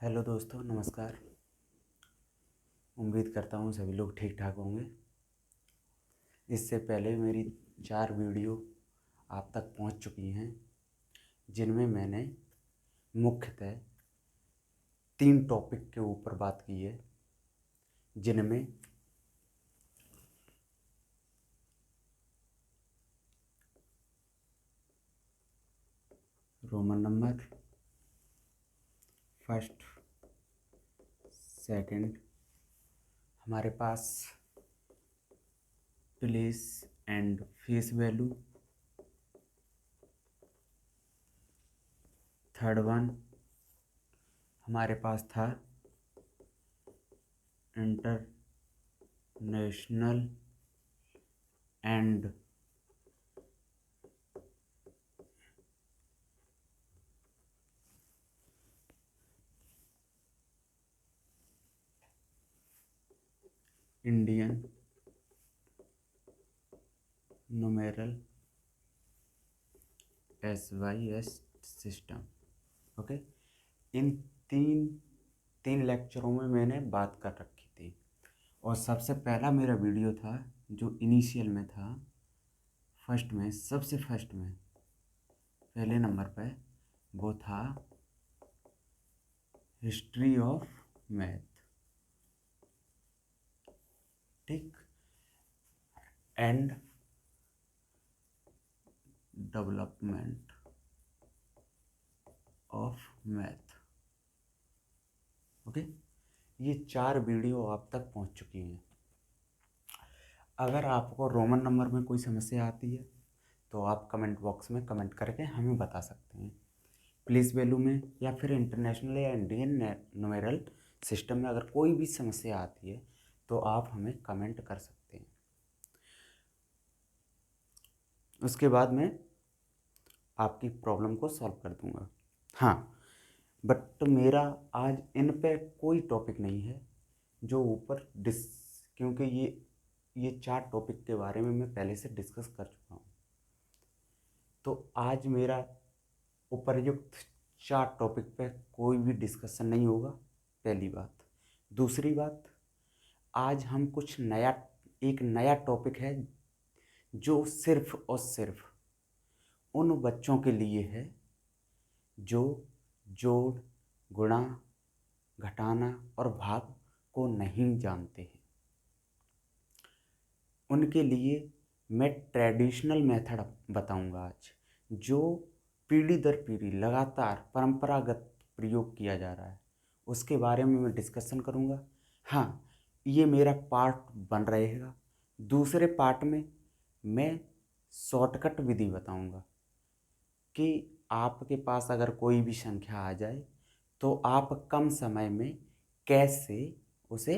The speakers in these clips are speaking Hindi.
हेलो दोस्तों, नमस्कार। उम्मीद करता हूँ सभी लोग ठीक ठाक होंगे। इससे पहले मेरी 4 वीडियो आप तक पहुँच चुकी हैं, जिनमें मैंने मुख्यतः 3 टॉपिक के ऊपर बात की है, जिनमें रोमन नंबर फर्स्ट, सेकंड, हमारे पास place and face value, third one हमारे पास था international and Indian numeral SYS system. Okay, इन तीन तीन लेक्चरों में मैंने बात कर रखी थी। और सबसे पहला मेरा वीडियो था जो इनिशियल में था, फर्स्ट में, सबसे फर्स्ट में पहले नंबर पे, वो था हिस्ट्री ऑफ मैथ। ठीक, and development of math. Okay, ये 4 वीडियो आप तक पहुंच चुकी हैं। अगर आपको रोमन नंबर में कोई समस्या आती है तो आप कमेंट बॉक्स में कमेंट करके हमें बता सकते हैं। प्लेस वैल्यू में या फिर इंटरनेशनल या इंडियन न्यूमेरल सिस्टम में अगर कोई भी समस्या आती है तो आप हमें कमेंट कर सकते हैं। उसके बाद मैं आपकी प्रॉब्लम को सॉल्व कर दूंगा। हाँ, बट मेरा आज इन पे कोई टॉपिक नहीं है जो ऊपर क्योंकि ये 4 टॉपिक के बारे में मैं पहले से डिस्कस कर चुका हूँ। तो आज मेरा उपर्युक्त 4 टॉपिक पे कोई भी डिस्कशन नहीं होगा, पहली बात। दूसरी बात, आज हम एक नया टॉपिक है जो सिर्फ और सिर्फ उन बच्चों के लिए है जो जोड़, गुणा, घटाना और भाग को नहीं जानते हैं। उनके लिए मैं ट्रेडिशनल मेथड बताऊंगा आज, जो पीढ़ी दर पीढ़ी लगातार परंपरागत प्रयोग किया जा रहा है, उसके बारे में मैं डिस्कशन करूंगा। हाँ, ये मेरा पार्ट बन रहेगा। दूसरे पार्ट में मैं शॉर्टकट विधि बताऊंगा कि आपके पास अगर कोई भी संख्या आ जाए तो आप कम समय में कैसे उसे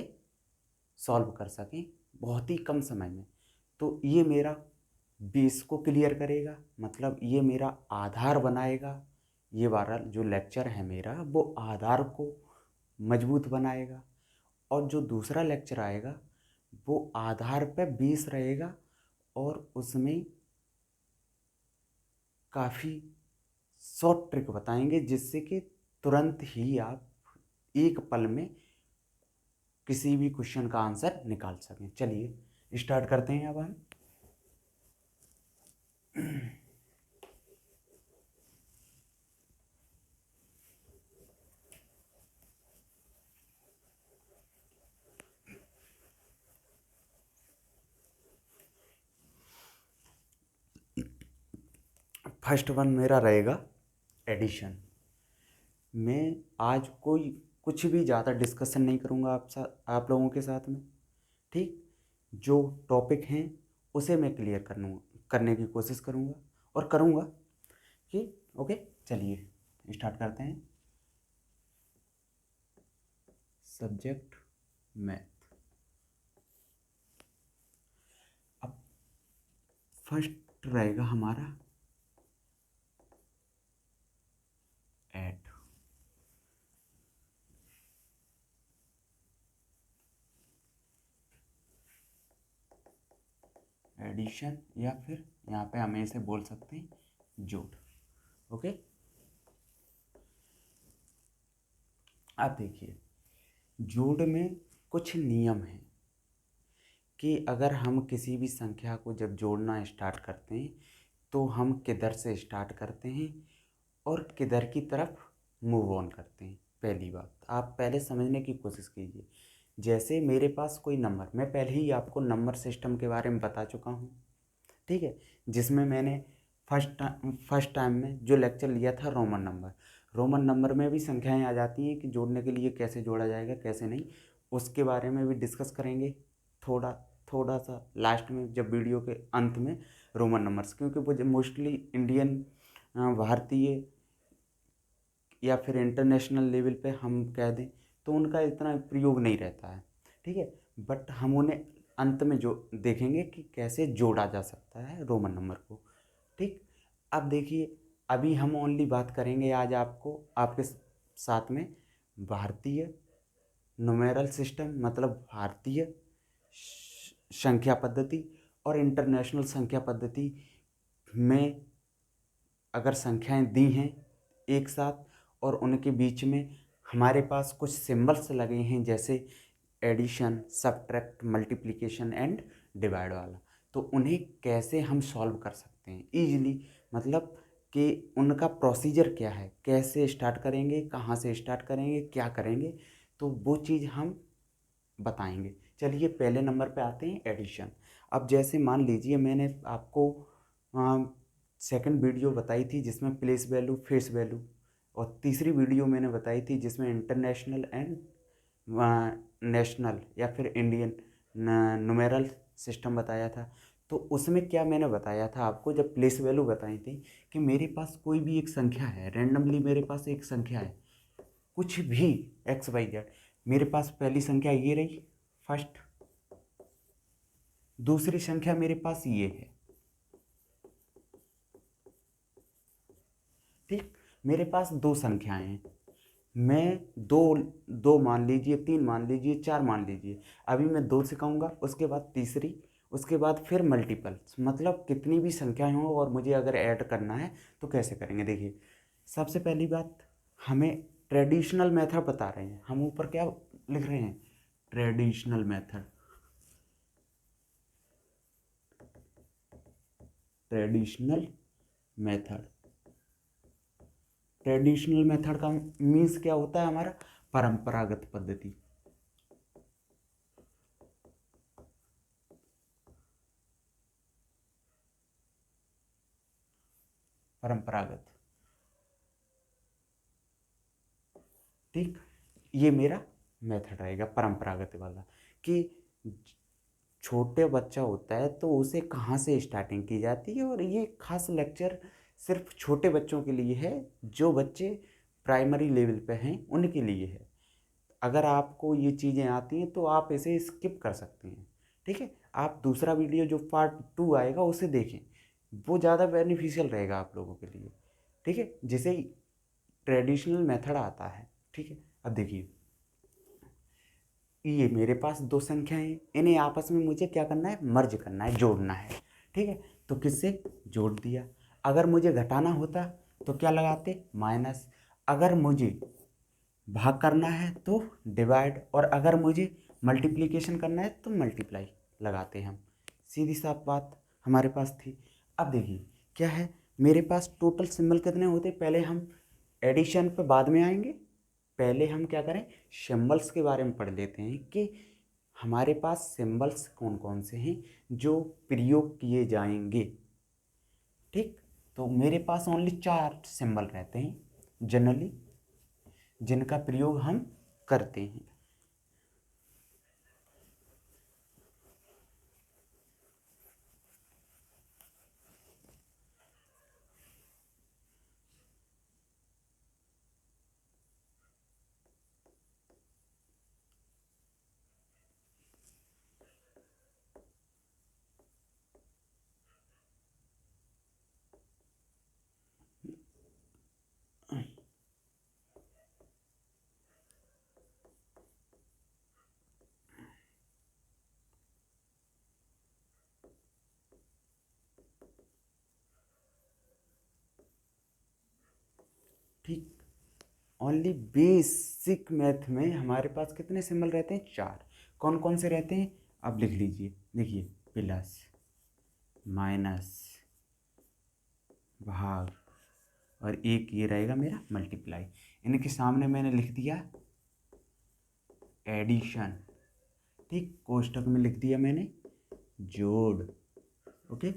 सॉल्व कर सकें, बहुत ही कम समय में। तो ये मेरा बेस को क्लियर करेगा, मतलब ये मेरा आधार बनाएगा। ये वाला जो लेक्चर है मेरा, वो आधार को मजबूत बनाएगा। और जो दूसरा लेक्चर आएगा वो आधार पे बेस रहेगा और उसमें काफ़ी शॉर्ट ट्रिक बताएंगे, जिससे कि तुरंत ही आप एक पल में किसी भी क्वेश्चन का आंसर निकाल सकें। चलिए स्टार्ट करते हैं अब हम। फर्स्ट वन मेरा रहेगा एडिशन। मैं आज कुछ भी ज़्यादा डिस्कशन नहीं करूँगा आप लोगों के साथ में। ठीक, जो टॉपिक हैं उसे मैं क्लियर करने की कोशिश करूँगा और करूँगा। कि ओके, चलिए स्टार्ट करते हैं। Subject math. अब फर्स्ट रहेगा हमारा ऐड। एडिशन, या फिर यहाँ पे हम इसे बोल सकते हैं जोड़। ओके, अब देखिए, जोड़ में कुछ नियम हैं कि अगर हम किसी भी संख्या को जब जोड़ना स्टार्ट करते हैं तो हम किधर से स्टार्ट करते हैं और किधर की तरफ मूव ऑन करते हैं। पहली बात आप पहले समझने की कोशिश कीजिए। जैसे मेरे पास कोई नंबर, मैं पहले ही आपको नंबर सिस्टम के बारे में बता चुका हूँ, ठीक है, जिसमें मैंने फर्स्ट टाइम में जो लेक्चर लिया था रोमन नंबर में भी संख्याएं आ जाती हैं कि जोड़ने के लिए कैसे जोड़ा जाएगा कैसे नहीं, उसके बारे में भी डिस्कस करेंगे थोड़ा थोड़ा सा लास्ट में, जब वीडियो के अंत में रोमन नंबर्स, क्योंकि वो मोस्टली इंडियन भारतीय या फिर इंटरनेशनल लेवल पे हम कह दें तो उनका इतना प्रयोग नहीं रहता है, ठीक है, बट हम उन्हें अंत में जो देखेंगे कि कैसे जोड़ा जा सकता है रोमन नंबर को, ठीक। अब देखिए, अभी हम ओनली बात करेंगे आज आपके साथ में भारतीय न्यूमेरल सिस्टम, मतलब भारतीय संख्या पद्धति और इंटरनेशनल संख्या पद्धति में अगर संख्याएं दी हैं एक साथ और उनके बीच में हमारे पास कुछ सिंबल्स लगे हैं, जैसे addition, subtract, multiplication and divide वाला, तो उन्हें कैसे हम सॉल्व कर सकते हैं ईजिली, मतलब कि उनका प्रोसीजर क्या है, कैसे स्टार्ट करेंगे, कहाँ से स्टार्ट करेंगे, क्या करेंगे, तो वो चीज़ हम बताएंगे। चलिए पहले नंबर पे आते हैं, एडिशन। अब जैसे मान लीजिए मैंने आपको सेकंड वीडियो बताई थी जिसमें प्लेस वैल्यू, फेस वैल्यू, और तीसरी वीडियो मैंने बताई थी जिसमें इंटरनेशनल एंड नेशनल या फिर इंडियन न्यूमेरल सिस्टम बताया था। तो उसमें क्या मैंने बताया था आपको, जब प्लेस वैल्यू बताई थी कि मेरे पास कोई भी एक संख्या है, रैंडमली मेरे पास एक संख्या है, कुछ भी XYZ, मेरे पास पहली संख्या ये रही फर्स्ट, दूसरी संख्या मेरे पास ये है, ठीक। मेरे पास दो संख्याएं हैं, मैं दो दो मान लीजिए, तीन मान लीजिए, चार मान लीजिए, अभी मैं दो से कहूँगा, उसके बाद तीसरी, उसके बाद फिर मल्टीपल्स, मतलब कितनी भी संख्याएं हों और मुझे अगर ऐड करना है तो कैसे करेंगे। देखिए सबसे पहली बात, हमें ट्रेडिशनल मेथड बता रहे हैं, हम ऊपर क्या लिख रहे हैं, traditional method. Traditional method, traditional method का मीन्स क्या होता है हमारा, परंपरागत पद्धति। परंपरागत, ठीक, ये मेरा मेथड रहेगा परंपरागत वाला, कि छोटे बच्चा होता है तो उसे कहाँ से स्टार्टिंग की जाती है, और ये खास लेक्चर सिर्फ छोटे बच्चों के लिए है, जो बच्चे प्राइमरी लेवल पे हैं उनके लिए है। अगर आपको ये चीज़ें आती हैं तो आप इसे स्किप कर सकते हैं, ठीक है, आप दूसरा वीडियो जो पार्ट 2 आएगा उसे देखें, वो ज़्यादा बेनिफिशियल रहेगा आप लोगों के लिए, ठीक है, जिसे ट्रेडिशनल मेथड आता है, ठीक है। अब देखिए, ये मेरे पास दो संख्याएं हैं, इन्हें आपस में मुझे क्या करना है, मर्ज करना है, जोड़ना है, ठीक है, तो किससे जोड़ दिया। अगर मुझे घटाना होता तो क्या लगाते, माइनस, अगर मुझे भाग करना है तो डिवाइड, और अगर मुझे मल्टीप्लिकेशन करना है तो मल्टीप्लाई लगाते हम, सीधी साफ बात हमारे पास थी। अब देखिए क्या है, मेरे पास टोटल सिंबल कितने होते, पहले हम एडिशन पे बाद में आएंगे, पहले हम क्या करें, सिंबल्स के बारे में पढ़ लेते हैं कि हमारे पास सिंबल्स कौन कौन से हैं जो प्रयोग किए जाएंगे, ठीक। तो मेरे पास ओनली 4 सिंबल रहते हैं जनरली, जिनका प्रयोग हम करते हैं। ठीक, ओनली बेसिक मैथ में हमारे पास कितने सिंबल रहते हैं? 4। कौन कौन से रहते हैं? अब लिख लीजिए, देखिए, प्लस, माइनस, भाग, और एक ये रहेगा मेरा मल्टीप्लाई। इनके सामने मैंने लिख दिया एडिशन, ठीक, कोष्टक में लिख दिया मैंने जोड़, ओके।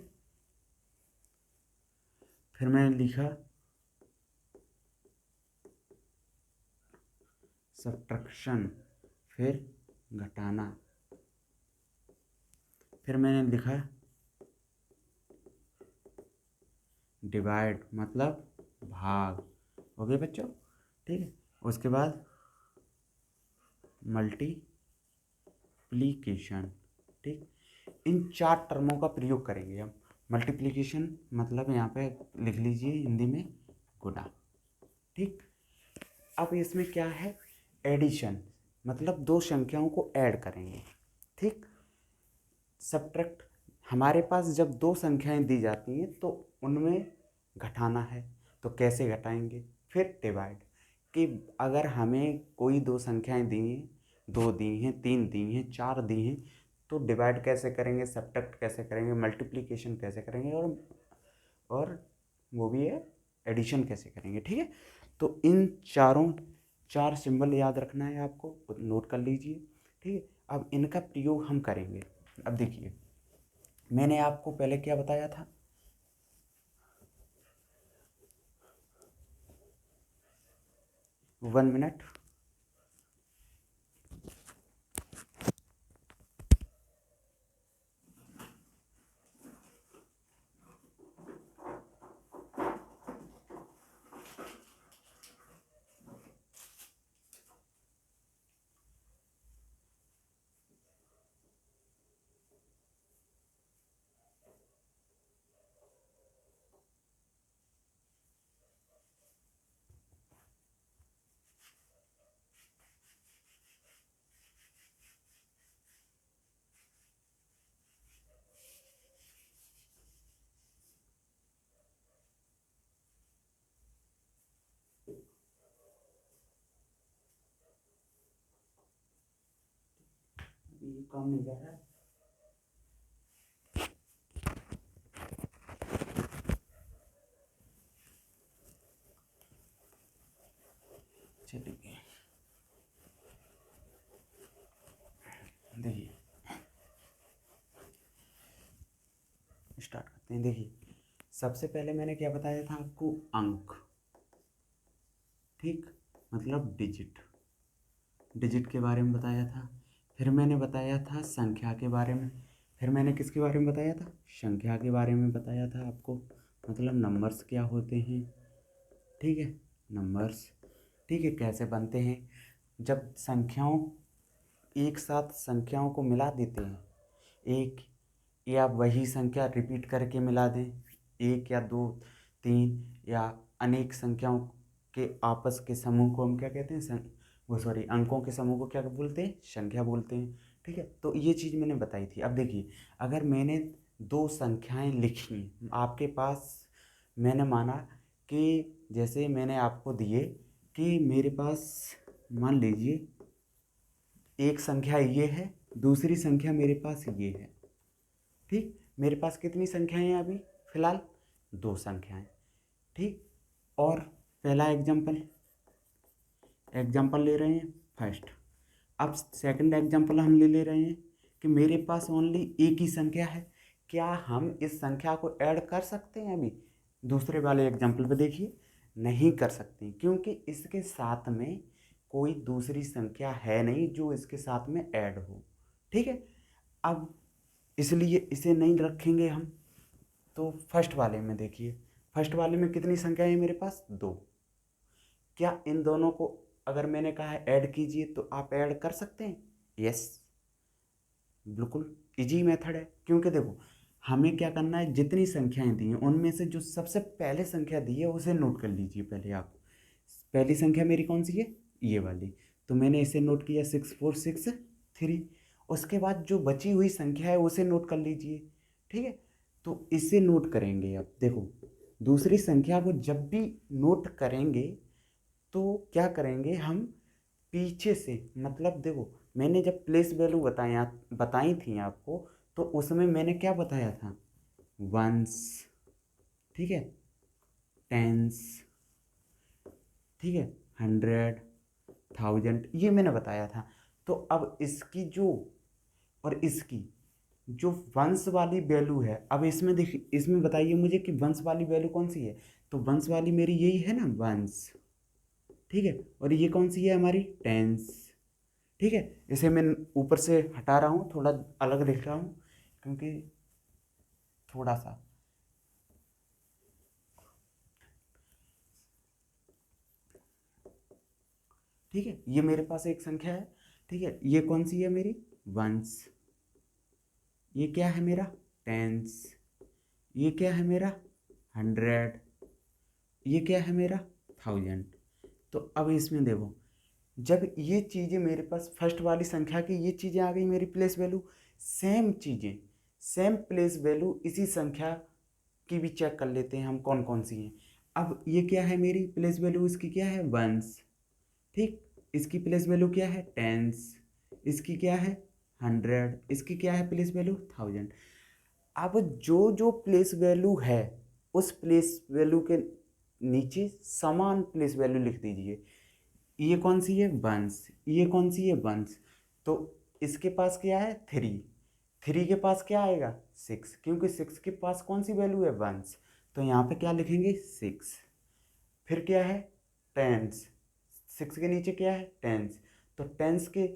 फिर मैंने लिखा सब्ट्रैक्शन, फिर घटाना, फिर मैंने लिखा डिवाइड मतलब भाग, ओके बच्चों, ठीक है। उसके बाद मल्टीप्लिकेशन, ठीक। इन 4 टर्मों का प्रयोग करेंगे हम। मल्टीप्लिकेशन मतलब यहाँ पे लिख लीजिए हिंदी में गुणा, ठीक। अब इसमें क्या है? एडिशन मतलब 2 संख्याओं को ऐड करेंगे, ठीक। सब्ट्रैक्ट, हमारे पास जब 2 संख्याएं दी जाती हैं तो उनमें घटाना है, तो कैसे घटाएंगे? फिर डिवाइड, कि अगर हमें कोई 2 संख्याएं दी हैं, 2 दी हैं, 3 दी हैं, 4 दी हैं, तो डिवाइड कैसे करेंगे, सब्ट्रैक्ट कैसे करेंगे, मल्टीप्लिकेशन कैसे करेंगे, और वो भी है एडिशन कैसे करेंगे, ठीक है। तो इन 4 सिंबल याद रखना है आपको, नोट कर लीजिए, ठीक है। अब इनका प्रयोग हम करेंगे। अब देखिए, मैंने आपको पहले क्या बताया था? 1 मिनट, ये काम नहीं कर रहा है। चलिए देखिए, स्टार्ट करते हैं। देखिए, सबसे पहले मैंने क्या बताया था आपको? अंक, ठीक, मतलब डिजिट, डिजिट के बारे में बताया था। फिर मैंने बताया था संख्या के बारे में। फिर मैंने किसके बारे में बताया था? संख्या के बारे में बताया था आपको, मतलब नंबर्स क्या होते हैं, ठीक है, नंबर्स, ठीक है, कैसे बनते हैं। जब संख्याओं, एक साथ संख्याओं को मिला देते हैं, एक या वही संख्या रिपीट करके मिला दें, 1 या 2, 3 या अनेक संख्याओं के आपस के समूह को हम क्या कहते हैं? वो सॉरी, अंकों के समूह को क्या बोलते हैं? संख्या बोलते हैं, ठीक है। तो ये चीज़ मैंने बताई थी। अब देखिए, अगर मैंने 2 संख्याएं लिखी आपके पास, मैंने माना कि जैसे मैंने आपको दिए कि मेरे पास, मान लीजिए, एक संख्या ये है, दूसरी संख्या मेरे पास ये है, ठीक। मेरे पास कितनी संख्याएं हैं अभी फिलहाल? 2 संख्याएं, ठीक। और पहला एग्जाम्पल ले रहे हैं फर्स्ट। अब सेकंड एग्जाम्पल हम ले रहे हैं कि मेरे पास ओनली एक ही संख्या है। क्या हम इस संख्या को ऐड कर सकते हैं? अभी दूसरे वाले एग्जाम्पल पे देखिए, नहीं कर सकते, क्योंकि इसके साथ में कोई दूसरी संख्या है नहीं जो इसके साथ में ऐड हो, ठीक है। अब इसलिए इसे नहीं रखेंगे हम। तो फर्स्ट वाले में देखिए, फर्स्ट वाले में कितनी संख्या है मेरे पास? 2। क्या इन दोनों को अगर मैंने कहा है ऐड कीजिए तो आप ऐड कर सकते हैं? यस, बिल्कुल इजी मेथड है। क्योंकि देखो, हमें क्या करना है, जितनी संख्याएं दी हैं उनमें से जो सबसे पहले संख्या दी है उसे नोट कर लीजिए पहले आप। पहली संख्या मेरी कौन सी है? ये वाली। तो मैंने इसे नोट किया 6463। उसके बाद जो बची हुई संख्या है उसे नोट कर लीजिए, ठीक है। तो इसे नोट करेंगे। अब देखो, दूसरी संख्या को जब भी नोट करेंगे तो क्या करेंगे हम, पीछे से, मतलब देखो मैंने जब प्लेस वैल्यू बताई थी आपको, तो उसमें मैंने क्या बताया था, वंस, ठीक है, टेंस, ठीक है, हंड्रेड, थाउजेंड, ये मैंने बताया था। तो अब इसकी जो, और इसकी जो वंश वाली वैल्यू है, अब इसमें देखिए, इसमें बताइए मुझे कि वंश वाली वैल्यू कौन सी है। तो वंश वाली मेरी यही है ना, वंश, ठीक है, और ये कौन सी है हमारी, टेंस, ठीक है। इसे मैं ऊपर से हटा रहा हूँ, थोड़ा अलग लिख रहा हूँ, क्योंकि थोड़ा सा, ठीक है, ये मेरे पास एक संख्या है, ठीक है, ये कौन सी है मेरी, वंस, ये क्या है मेरा, टेंस, ये क्या है मेरा, हंड्रेड, ये क्या है मेरा, थाउजेंड। तो अब इसमें देखो, जब ये चीज़ें मेरे पास फर्स्ट वाली संख्या की ये चीज़ें आ गई मेरी प्लेस वैल्यू, सेम चीज़ें, सेम प्लेस वैल्यू इसी संख्या की भी चेक कर लेते हैं हम कौन कौन सी हैं। अब ये क्या है मेरी प्लेस वैल्यू, इसकी क्या है, वंस, ठीक, इसकी प्लेस वैल्यू क्या है, टेंस, इसकी क्या है, हंड्रेड, इसकी क्या है प्लेस वैल्यू, थाउजेंड। अब जो जो प्लेस वैल्यू है, उस प्लेस वैल्यू के नीचे समान प्लेस वैल्यू लिख दीजिए। ये कौन सी है, वंस, ये कौन सी है, वंस। तो इसके पास क्या है, थ्री, थ्री के पास क्या आएगा, सिक्स, क्योंकि सिक्स के पास कौन सी वैल्यू है, वंस। तो यहाँ पे क्या लिखेंगे, सिक्स। फिर क्या है, टेंस, सिक्स के नीचे क्या है, टेंस। तो टेंस के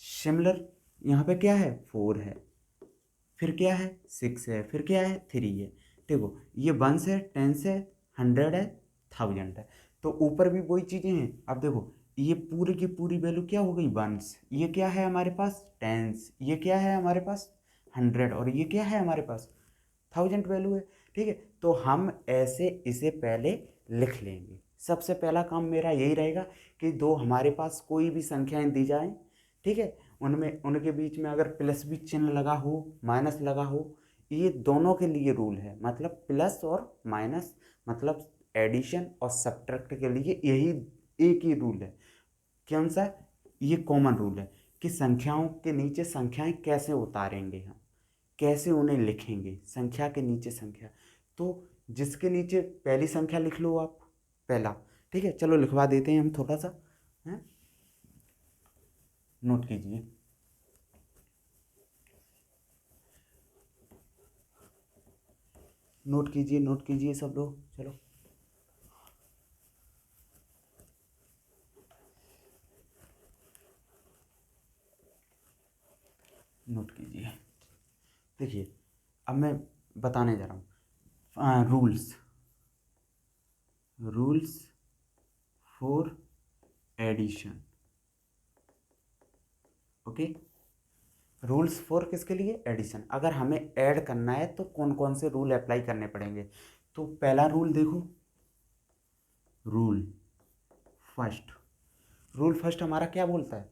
सिमिलर यहाँ पे क्या है, फोर है, फिर क्या है, सिक्स है, फिर क्या है, थ्री है। देखो ये वंस है, टेंस है, हंड्रेड है, थाउजेंड है। तो ऊपर भी वही चीज़ें हैं। अब देखो ये पूरी की पूरी वैल्यू क्या हो गई, वंस, ये क्या है हमारे पास, टेंस, ये क्या है हमारे पास, हंड्रेड, और ये क्या है हमारे पास, थाउजेंड वैल्यू है, ठीक है। तो हम ऐसे इसे पहले लिख लेंगे। सबसे पहला काम मेरा यही रहेगा कि दो हमारे पास कोई भी संख्याएं दी जाएं, ठीक है, उनमें उनके बीच में अगर प्लस भी चिन्ह लगा हो, माइनस लगा हो, ये दोनों के लिए रूल है, मतलब प्लस और माइनस, मतलब एडिशन और सब्ट्रैक्ट के लिए यही एक ही रूल है। कौन सा, ये कॉमन रूल है कि संख्याओं के नीचे संख्याएं कैसे उतारेंगे हम, कैसे उन्हें लिखेंगे, संख्या के नीचे संख्या। तो जिसके नीचे पहली संख्या लिख लो आप, पहला, ठीक है, चलो लिखवा देते हैं हम थोड़ा सा, है, नोट कीजिए, नोट कीजिए, नोट कीजिए सब लोग, चलो नोट कीजिए। देखिए अब मैं बताने जा रहा हूँ, rules, rules for addition, okay. Rules for किसके लिए, एडिशन। अगर हमें ऐड करना है तो कौन कौन से रूल अप्लाई करने पड़ेंगे। तो पहला रूल देखो, रूल फर्स्ट, रूल फर्स्ट हमारा क्या बोलता है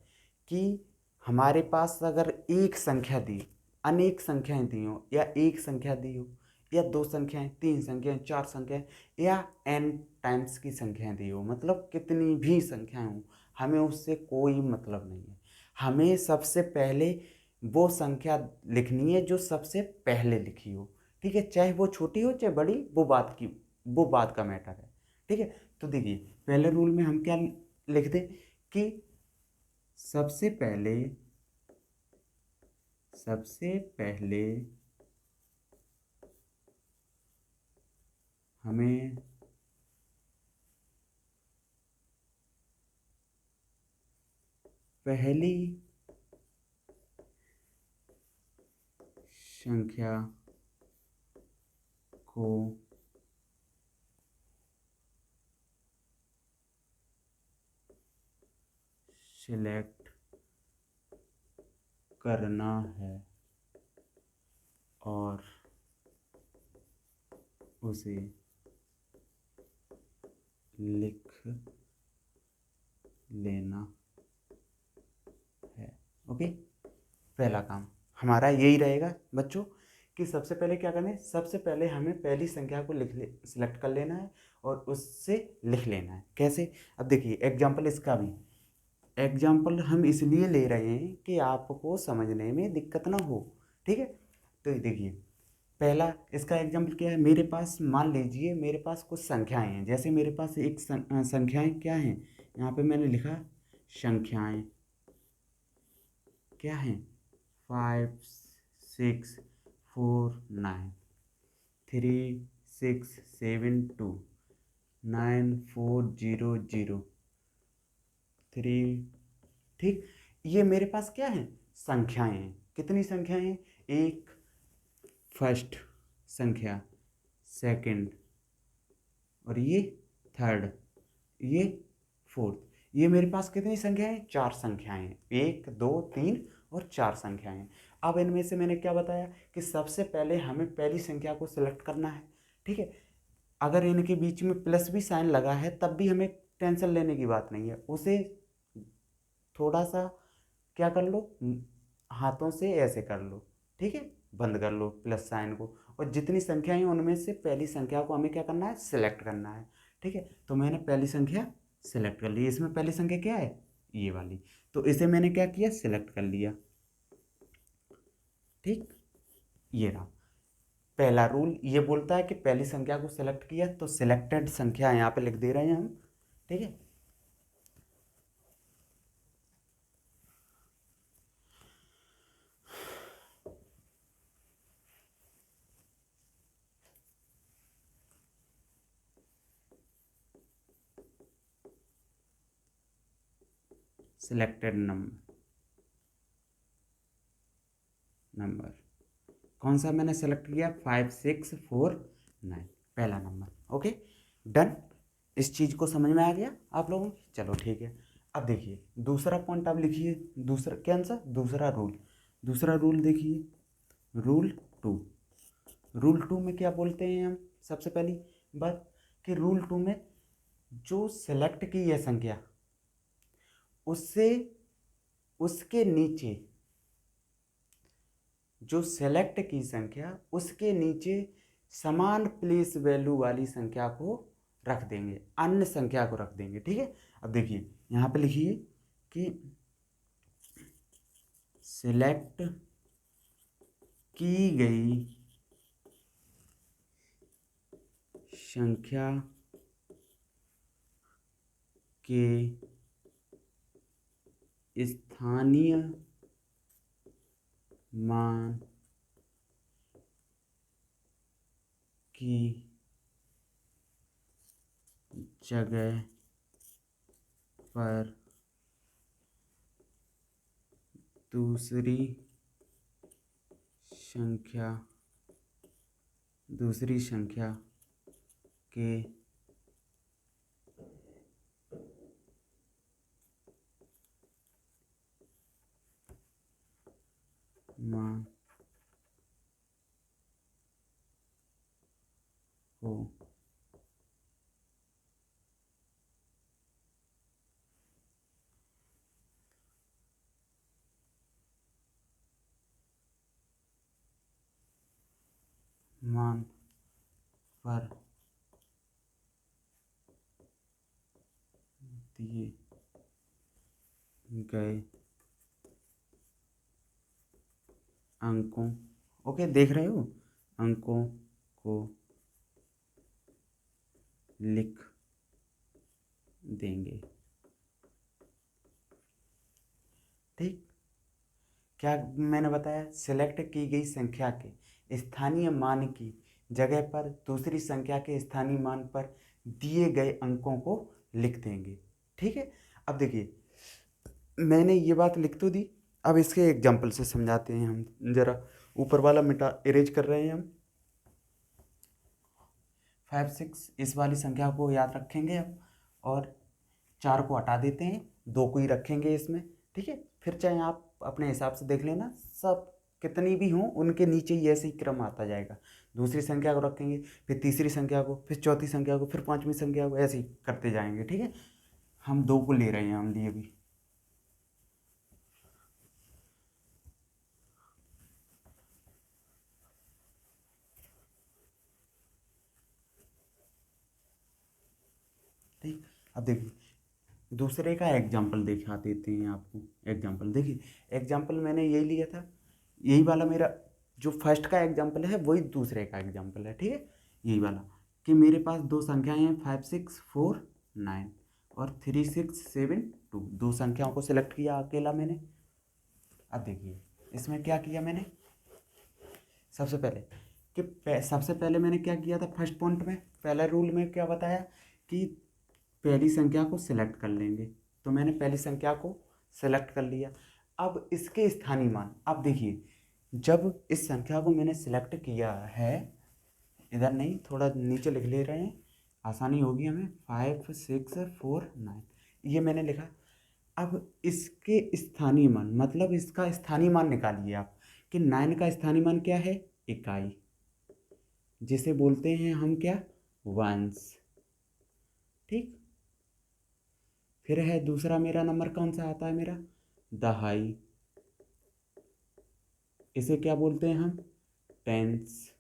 कि हमारे पास अगर एक संख्या दी, अनेक संख्याएं दी हो, या एक संख्या दी हो, या दो संख्याएं, तीन संख्याएं, चार संख्याएं, या एन टाइम्स की संख्याएं दी हो, मतलब कितनी भी संख्याएं हो, हमें उससे कोई मतलब नहीं है। हमें सबसे पहले वो संख्या लिखनी है जो सबसे पहले लिखी हो, ठीक है, चाहे वो छोटी हो चाहे बड़ी, वो बात का मैटर है, ठीक है। तो देखिए पहले रूल में हम क्या लिख दें कि सबसे पहले, सबसे पहले हमें पहली संख्या को सिलेक्ट करना है और उसे लिख लेना है, ओके। पहला काम हमारा यही रहेगा बच्चों कि सबसे पहले क्या करना है, सबसे पहले हमें पहली संख्या को सिलेक्ट कर लेना है और उससे लिख लेना है। कैसे? अब देखिए एग्जाम्पल इसका भी, एग्जाम्पल हम इसलिए ले रहे हैं कि आपको समझने में दिक्कत ना हो, ठीक है। तो देखिए पहला इसका एग्जाम्पल क्या है, मेरे पास मान लीजिए मेरे पास कुछ संख्याएं हैं, जैसे मेरे पास एक संख्याएं क्या हैं, यहाँ पे मैंने लिखा संख्याएं क्या हैं, 5 6 4 9 3 6 7 2 9 4 0 0 3, ठीक। ये मेरे पास क्या है, संख्याएं हैं। कितनी संख्याएं हैं, एक फर्स्ट संख्या, सेकंड, और ये थर्ड, ये फोर्थ। ये मेरे पास कितनी संख्याएं हैं, चार संख्याएं हैं, 1 2 3 और 4 संख्याएं हैं। अब इनमें से मैंने क्या बताया कि सबसे पहले हमें पहली संख्या को सिलेक्ट करना है, ठीक है। अगर इनके बीच में प्लस भी साइन लगा है तब भी हमें टेंशन लेने की बात नहीं है, उसे थोड़ा सा क्या कर लो, हाथों से ऐसे कर लो, ठीक है, बंद कर लो प्लस साइन को। और जितनी संख्याएं हैं उनमें से पहली संख्या को हमें क्या करना है, सिलेक्ट करना है, ठीक है। तो मैंने पहली संख्या सिलेक्ट कर ली, इसमें पहली संख्या क्या है, ये वाली, तो इसे मैंने क्या किया, सिलेक्ट कर लिया, ठीक। ये रहा पहला रूल, ये बोलता है कि पहली संख्या को सिलेक्ट किया तो सिलेक्टेड संख्या यहाँ पे लिख दे रहे हैं हम, ठीक है। सिलेक्टेड नंबर कौन सा मैंने सेलेक्ट किया, 5 6 4 9, पहला नंबर, ओके डन। इस चीज़ को समझ में आ गया आप लोगों को, चलो ठीक है। अब देखिए दूसरा पॉइंट आप लिखिए, दूसरा क्या आंसर, दूसरा रूल, दूसरा रूल देखिए, रूल 2। रूल 2 में क्या बोलते हैं हम, सबसे पहली बात कि रूल 2 में जो सेलेक्ट की है संख्या उससे उसके नीचे, जो सेलेक्ट की संख्या उसके नीचे समान प्लेस वैल्यू वाली संख्या को रख देंगे, अन्य संख्या को रख देंगे, ठीक है। अब देखिए यहाँ पे लिखिए कि सिलेक्ट की गई संख्या के स्थानीय मान की जगह पर दूसरी संख्या के मान को मान पर दिए गए अंकों, ओके देख रहे हो, अंकों को लिख देंगे, ठीक। क्या मैंने बताया, सिलेक्ट की गई संख्या के स्थानीय मान की जगह पर दूसरी संख्या के स्थानीय मान पर दिए गए अंकों को लिख देंगे, ठीक है। अब देखिए मैंने ये बात लिख तो दी, अब इसके एग्जाम्पल से समझाते हैं हम, जरा ऊपर वाला मिटा इरेज कर रहे हैं हम, 5 6 इस वाली संख्या को याद रखेंगे अब, और 4 को हटा देते हैं, 2 को ही रखेंगे इसमें, ठीक है। फिर चाहे आप अपने हिसाब से देख लेना, सब कितनी भी हों उनके नीचे ही ऐसे ही क्रम आता जाएगा, दूसरी संख्या को रखेंगे, फिर तीसरी संख्या को, फिर चौथी संख्या को, फिर पांचवी संख्या को, ऐसे ही करते जाएंगे, ठीक है। हम 2 को ले रहे हैं हम लिए भी, ठीक, अब देखिए दूसरे का एग्जाम्पल दिखा देते हैं आपको। एग्जाम्पल देखिए, एग्जाम्पल मैंने यही लिया था, यही वाला मेरा जो फर्स्ट का एग्जाम्पल है वही दूसरे का एग्जाम्पल है, ठीक है, यही वाला कि मेरे पास दो संख्याएं हैं 5649 और 3672, दो संख्याओं को सिलेक्ट किया अकेला मैंने। अब देखिए इसमें क्या किया मैंने, सबसे पहले मैंने क्या किया था, फर्स्ट पॉइंट में पहला रूल में क्या बताया कि पहली संख्या को सिलेक्ट कर लेंगे, तो मैंने पहली संख्या को सिलेक्ट कर लिया। अब इसके स्थानीय मान, अब देखिए जब इस संख्या को मैंने सिलेक्ट किया है, इधर नहीं थोड़ा नीचे लिख ले रहे हैं, आसानी होगी हमें, 5649 ये मैंने लिखा। अब इसके स्थानीय मान, मतलब इसका स्थानीय मान निकालिए आप कि 9 का स्थानीय मान क्या है, इकाई, जिसे बोलते हैं हम क्या, वंस, ठीक। फिर है दूसरा मेरा नंबर कौन सा आता है मेरा, दहाई, इसे क्या बोलते हैं हम, टेंस,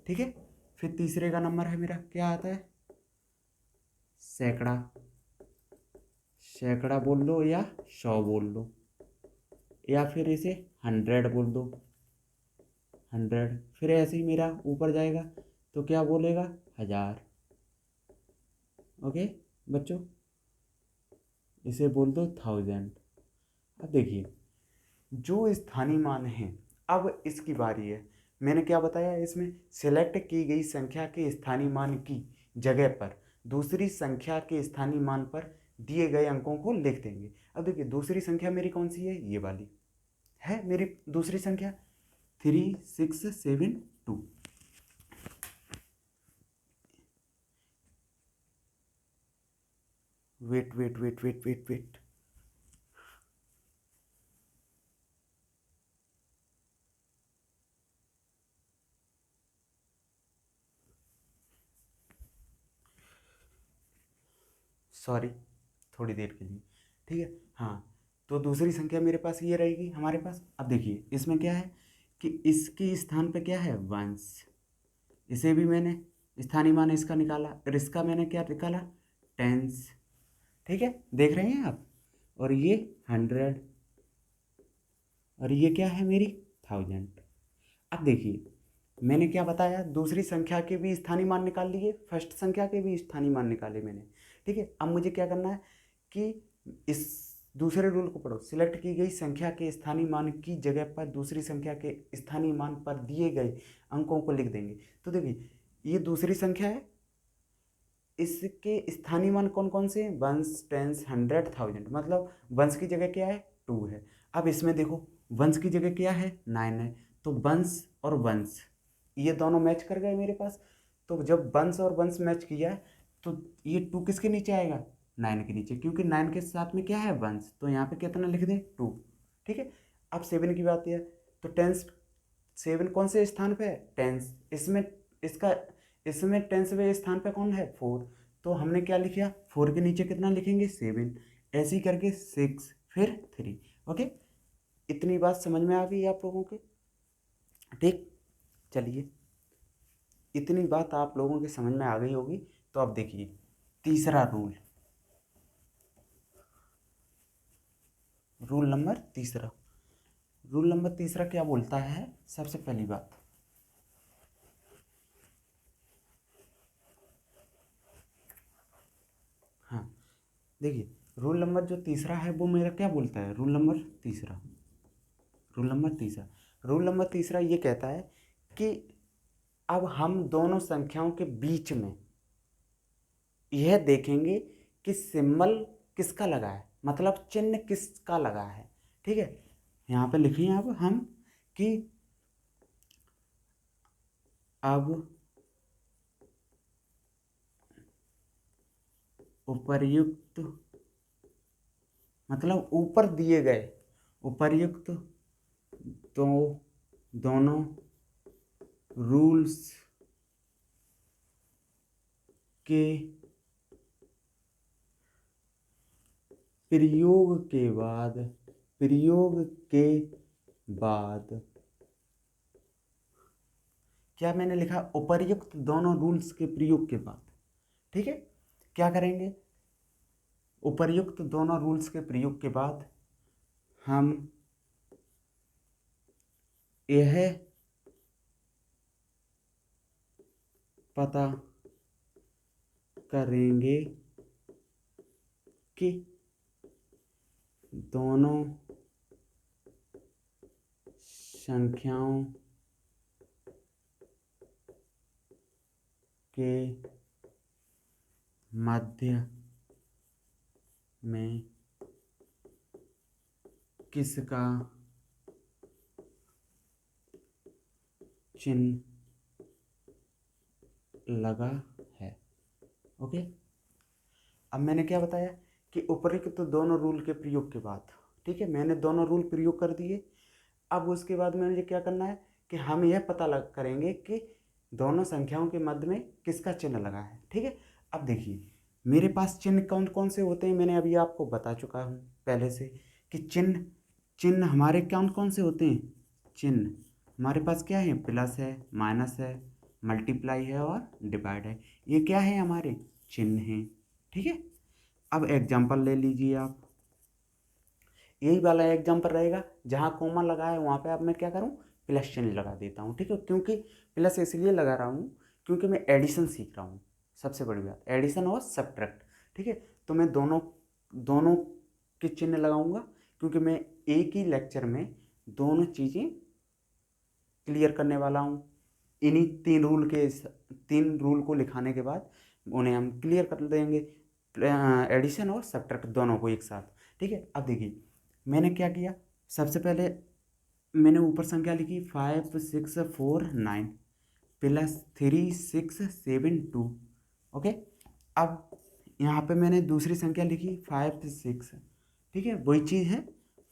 ठीक है। फिर तीसरे का नंबर है मेरा क्या आता है, सैकड़ा, सैकड़ा बोल लो या 100 बोल लो, या फिर इसे 100 बोल दो, 100। फिर ऐसे ही मेरा ऊपर जाएगा तो क्या बोलेगा, 1000। ओके बच्चों, इसे बोल दो 1000। अब देखिए जो स्थानीय मान है, अब इसकी बारी है। मैंने क्या बताया, इसमें सिलेक्ट की गई संख्या के स्थानीय मान की जगह पर दूसरी संख्या के स्थानीय मान पर दिए गए अंकों को लिख देंगे। अब देखिए दूसरी संख्या मेरी कौन सी है, ये वाली है मेरी दूसरी संख्या 3672। Wait wait wait wait wait wait, sorry, थोड़ी देर के लिए, ठीक है। हाँ, तो दूसरी संख्या मेरे पास ये रहेगी हमारे पास। अब देखिए इसमें क्या है कि इसके स्थान पे क्या है, वंस, इसे भी मैंने स्थानीय मान इसका निकाला, और इसका मैंने क्या निकाला, टेंस, ठीक है, देख रहे हैं आप। और ये 100, और ये क्या है मेरी 1000। अब देखिए मैंने क्या बताया, दूसरी संख्या के भी स्थानीय मान निकाल लिए, फर्स्ट संख्या के भी स्थानीय मान निकाले मैंने, ठीक है। अब मुझे क्या करना है कि इस दूसरे रूल को पढ़ो, सिलेक्ट की गई संख्या के स्थानीय मान की जगह पर दूसरी संख्या के स्थानीय मान पर दिए गए अंकों को लिख देंगे। तो देखिए ये दूसरी संख्या है, इसके स्थानीय मान कौन कौन से हैं, वंस, टेंस, 100, 1000, मतलब वंस की जगह क्या है, 2 है। अब इसमें देखो वंस की जगह क्या है, 9 है, तो वंस और वंस ये दोनों मैच कर गए मेरे पास। तो जब वंस और वंस मैच किया है तो ये 2 किसके नीचे आएगा, 9 के नीचे, क्योंकि 9 के साथ में क्या है, वंस, तो यहाँ पे कितना लिख दें, 2, ठीक है। अब 7 की बात है, तो टेंस 7 कौन से स्थान पे है, टेंस, इसमें इसका इसमें टेंसवें स्थान पे कौन है, 4, तो हमने क्या लिखा, 4 के नीचे कितना लिखेंगे, 7, ऐसे ही करके 6 फिर 3। ओके, इतनी बात समझ में आ गई आप लोगों के, ठीक। चलिए इतनी बात आप लोगों के समझ में आ गई होगी, तो अब देखिए तीसरा रूल, रूल नंबर तीसरा, रूल नंबर तीसरा क्या बोलता है, सबसे पहली बात, हाँ देखिए रूल नंबर जो तीसरा है वो मेरा क्या बोलता है, रूल नंबर तीसरा, रूल नंबर तीसरा, रूल नंबर तीसरा ये कहता है कि अब हम दोनों संख्याओं के बीच में यह देखेंगे कि सिंबल किसका लगा है, मतलब चिन्ह किसका लगा है, ठीक है। यहाँ पे लिखिए अब हम कि अब उपर्युक्त, मतलब ऊपर दिए गए उपर्युक्त तो दोनों रूल्स के प्रयोग के बाद क्या मैंने लिखा, उपर्युक्त दोनों रूल्स के प्रयोग के बाद, ठीक है, क्या करेंगे, उपर्युक्त दोनों रूल्स के प्रयोग के बाद हम यह पता करेंगे कि दोनों संख्याओं के मध्य में किसका चिन्ह लगा है। ओके, अब मैंने क्या बताया कि उपर्युक्त दोनों रूल के प्रयोग के बाद, ठीक है, मैंने दोनों रूल प्रयोग कर दिए। अब उसके बाद में मुझे क्या करना है कि हम यह पता करेंगे कि दोनों संख्याओं के मध्य में किसका चिन्ह लगा है। ठीक है, अब देखिए मेरे पास चिन्ह कौन कौन से होते हैं, मैंने अभी आपको बता चुका हूँ पहले से कि चिन्ह चिन्ह हमारे कौन कौन से होते हैं। चिन्ह हमारे पास क्या है, प्लस है, माइनस है, मल्टीप्लाई है और डिवाइड है। ये क्या है, हमारे चिन्ह हैं। ठीक है, अब एग्जाम्पल ले लीजिए आप, यही वाला एग्जाम्पल रहेगा, जहाँ कॉमा लगा है वहाँ पे अब मैं क्या करूँ, प्लस चिन्ह लगा देता हूँ। ठीक है, क्योंकि प्लस इसलिए लगा रहा हूँ क्योंकि मैं एडिशन सीख रहा हूँ, सबसे बड़ी बात एडिशन और सब्ट्रैक्ट। ठीक है, तो मैं दोनों दोनों के चिन्ह लगाऊंगा क्योंकि मैं एक ही लेक्चर में दोनों चीज़ें क्लियर करने वाला हूँ। इन्हीं तीन रूल को लिखाने के बाद उन्हें हम क्लियर कर देंगे, एडिशन और सब्ट्रैक्ट दोनों को एक साथ। ठीक है, अब देखिए मैंने क्या किया, सबसे पहले मैंने ऊपर संख्या लिखी 5649 प्लस 3672। ओके, अब यहाँ पे मैंने दूसरी संख्या लिखी 56, ठीक है, वही चीज़ है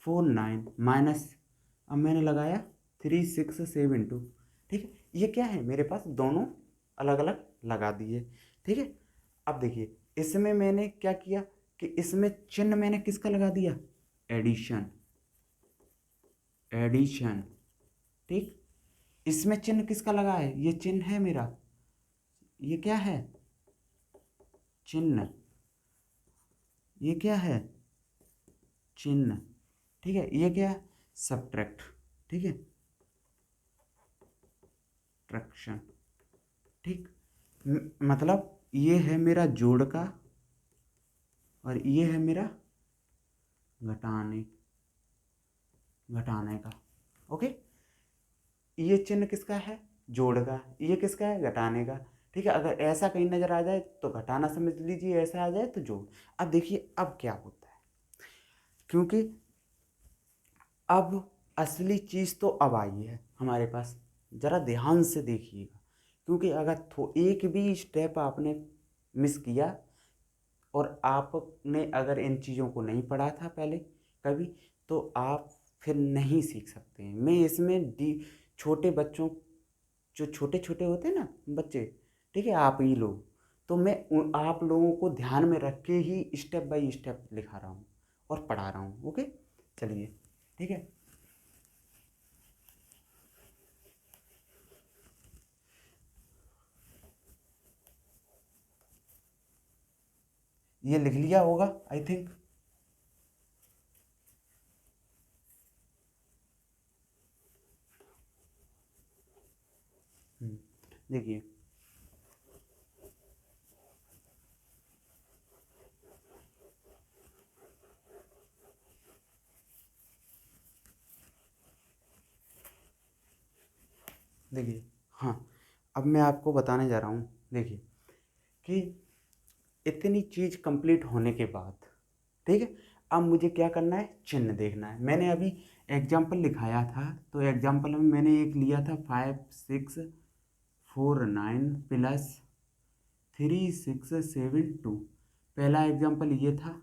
49 माइनस, अब मैंने लगाया 3672। ठीक है, ये क्या है, मेरे पास दोनों अलग अलग लगा दिए। ठीक है, अब देखिए इसमें मैंने क्या किया कि इसमें चिन्ह मैंने किसका लगा दिया, एडिशन। एडिशन, ठीक, इसमें चिन्ह किसका लगा है, ये चिन्ह है मेरा, ये क्या है, चिन्ह, ये क्या है, चिन्ह। ठीक है, ये क्या है, सब्ट्रैक्ट। ठीक है, ट्रैक्शन। ठीक, मतलब ये है मेरा जोड़ का और ये है मेरा घटाने घटाने का। ओके, ये चिन्ह किसका है, जोड़ का, ये किसका है, घटाने का। ठीक है, अगर ऐसा कहीं नजर आ जाए तो घटाना समझ लीजिए, ऐसा आ जाए तो जोड़। अब देखिए अब क्या होता है, क्योंकि अब असली चीज़ तो अब आई है हमारे पास, ज़रा ध्यान से देखिएगा, क्योंकि अगर एक भी स्टेप आपने मिस किया और आपने अगर इन चीज़ों को नहीं पढ़ा था पहले कभी, तो आप फिर नहीं सीख सकते हैं। मैं इसमें छोटे बच्चों, जो छोटे छोटे होते हैं ना बच्चे, ठीक है, आप ही लोग, तो मैं आप लोगों को ध्यान में रख के ही स्टेप बाय स्टेप लिखा रहा हूँ और पढ़ा रहा हूँ। ओके, चलिए, ठीक है, ये लिख लिया होगा आई थिंक। देखिए देखिए, हाँ, अब मैं आपको बताने जा रहा हूँ। देखिए कि इतनी चीज़ कंप्लीट होने के बाद, ठीक है, अब मुझे क्या करना है, चिन्ह देखना है। मैंने अभी एग्जाम्पल लिखाया था, तो एग्जाम्पल में मैंने एक लिया था 5649 प्लस 3672। पहला एग्जाम्पल ये था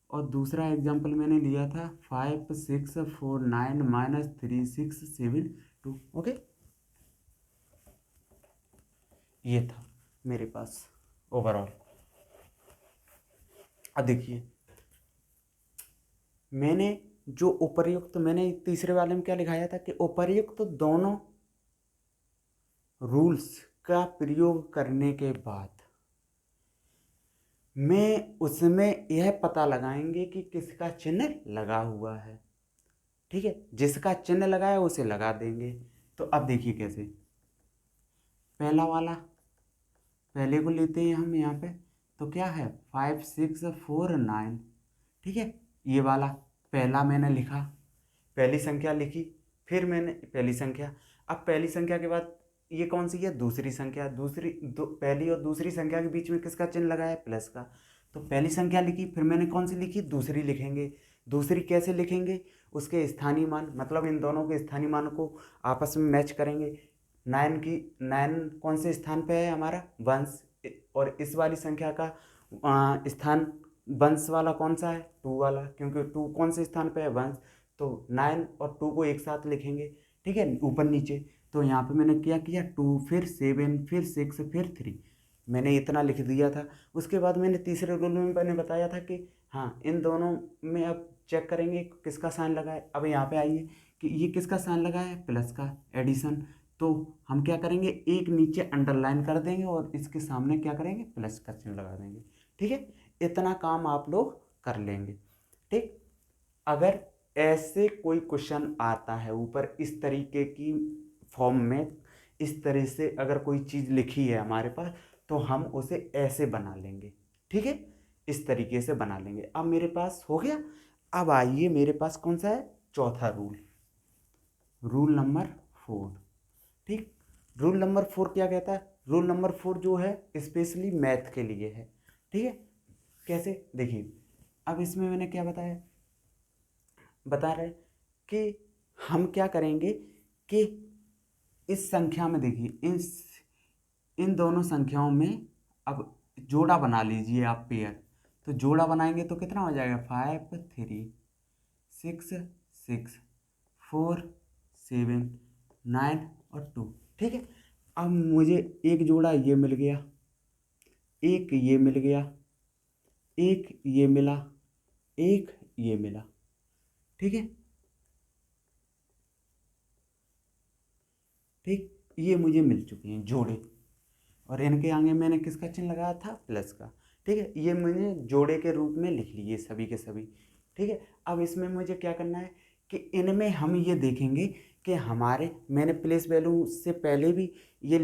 और दूसरा एग्जाम्पल मैंने लिया था 5649 माइनस 3672। ओके, ये था मेरे पास ओवरऑल। अब देखिए मैंने जो उपर्युक्त, मैंने तीसरे वाले में क्या लिखाया था कि उपर्युक्त दोनों रूल्स का प्रयोग करने के बाद मैं उसमें यह पता लगाएंगे कि किसका चिन्ह लगा हुआ है। ठीक है, जिसका चिन्ह लगा है उसे लगा देंगे। तो अब देखिए कैसे, पहला वाला पहले को लेते हैं हम यहाँ पे, तो क्या है 5649। ठीक है, ये वाला पहला मैंने लिखा, पहली संख्या लिखी, फिर मैंने पहली संख्या, अब पहली संख्या के बाद ये कौन सी है, दूसरी संख्या, दूसरी पहली और दूसरी संख्या के बीच में किसका चिन्ह लगा है, प्लस का। तो पहली संख्या लिखी, फिर मैंने कौन सी लिखी, दूसरी लिखेंगे। दूसरी कैसे लिखेंगे, उसके स्थानीय मान, मतलब इन दोनों के स्थानीय मान को आपस में मैच करेंगे। नाइन कौन से स्थान पे है हमारा, वंश, और इस वाली संख्या का स्थान वंश वाला कौन सा है, टू वाला, क्योंकि टू कौन से स्थान पे है, वंश। तो 9 और 2 को एक साथ लिखेंगे। ठीक है, ऊपर नीचे। तो यहाँ पे मैंने क्या किया, 2 फिर 7 फिर 6 फिर 3, मैंने इतना लिख दिया था। उसके बाद मैंने तीसरे रूल में मैंने बताया था कि हाँ, इन दोनों में अब चेक करेंगे किसका साइन लगा है। अब यहाँ पे आइए कि ये किसका साइन लगा है, प्लस का, एडिशन। तो हम क्या करेंगे, एक नीचे अंडरलाइन कर देंगे और इसके सामने क्या करेंगे, प्लस का चिन्ह लगा देंगे। ठीक है, इतना काम आप लोग कर लेंगे। ठीक, अगर ऐसे कोई क्वेश्चन आता है ऊपर इस तरीके की फॉर्म में, इस तरह से अगर कोई चीज़ लिखी है हमारे पास, तो हम उसे ऐसे बना लेंगे। ठीक है, इस तरीके से बना लेंगे। अब मेरे पास हो गया। अब आइए मेरे पास कौन सा है, चौथा रूल, रूल नंबर 4। ठीक, रूल नंबर 4 क्या कहता है, रूल नंबर 4 जो है स्पेशली मैथ के लिए है। ठीक है, कैसे देखिए, अब इसमें मैंने क्या बताया, बता रहे कि हम क्या करेंगे कि इस संख्या में देखिए, इन दोनों संख्याओं में अब जोड़ा बना लीजिए आप, पेयर। तो जोड़ा बनाएंगे तो कितना हो जाएगा, 5 3 6 6 4 7 9 और 2। ठीक है, अब मुझे एक जोड़ा ये मिल गया, एक ये मिल गया, एक ये मिला, एक ये मिला। ठीक है, ठीक, ये मुझे मिल चुके हैं जोड़े, और इनके आगे मैंने किसका चिन्ह लगाया था, प्लस का। ठीक है, ये मैंने जोड़े के रूप में लिख लिए सभी के सभी। ठीक है, अब इसमें मुझे क्या करना है कि इनमें हम ये देखेंगे कि हमारे, मैंने प्लेस वैल्यू से पहले भी ये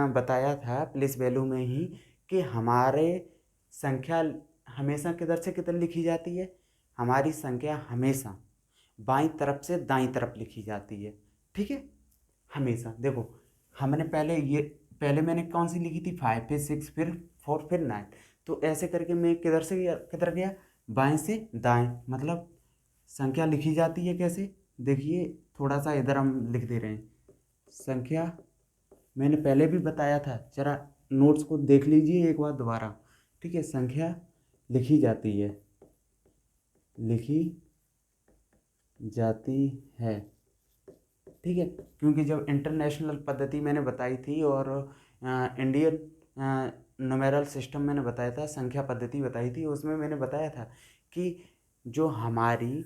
बताया था प्लेस वैल्यू में ही, कि हमारे संख्या हमेशा किधर से किधर लिखी जाती है, हमारी संख्या हमेशा बाईं तरफ से दाईं तरफ लिखी जाती है। ठीक है, हमेशा देखो, हमने पहले मैंने कौन सी लिखी थी, 5 फिर 6 फिर 4 फिर 9। तो ऐसे करके मैं किधर से गया, किधर गया, बाएं से दाएं, मतलब संख्या लिखी जाती है कैसे, देखिए थोड़ा सा इधर हम लिख दे रहे हैं संख्या, मैंने पहले भी बताया था, जरा नोट्स को देख लीजिए एक बार दोबारा। ठीक है, संख्या लिखी जाती है, लिखी जाती है। ठीक है, क्योंकि जब इंटरनेशनल पद्धति मैंने बताई थी और इंडियन न्यूमेरल सिस्टम मैंने बताया था, संख्या पद्धति बताई थी, उसमें मैंने बताया था कि जो हमारी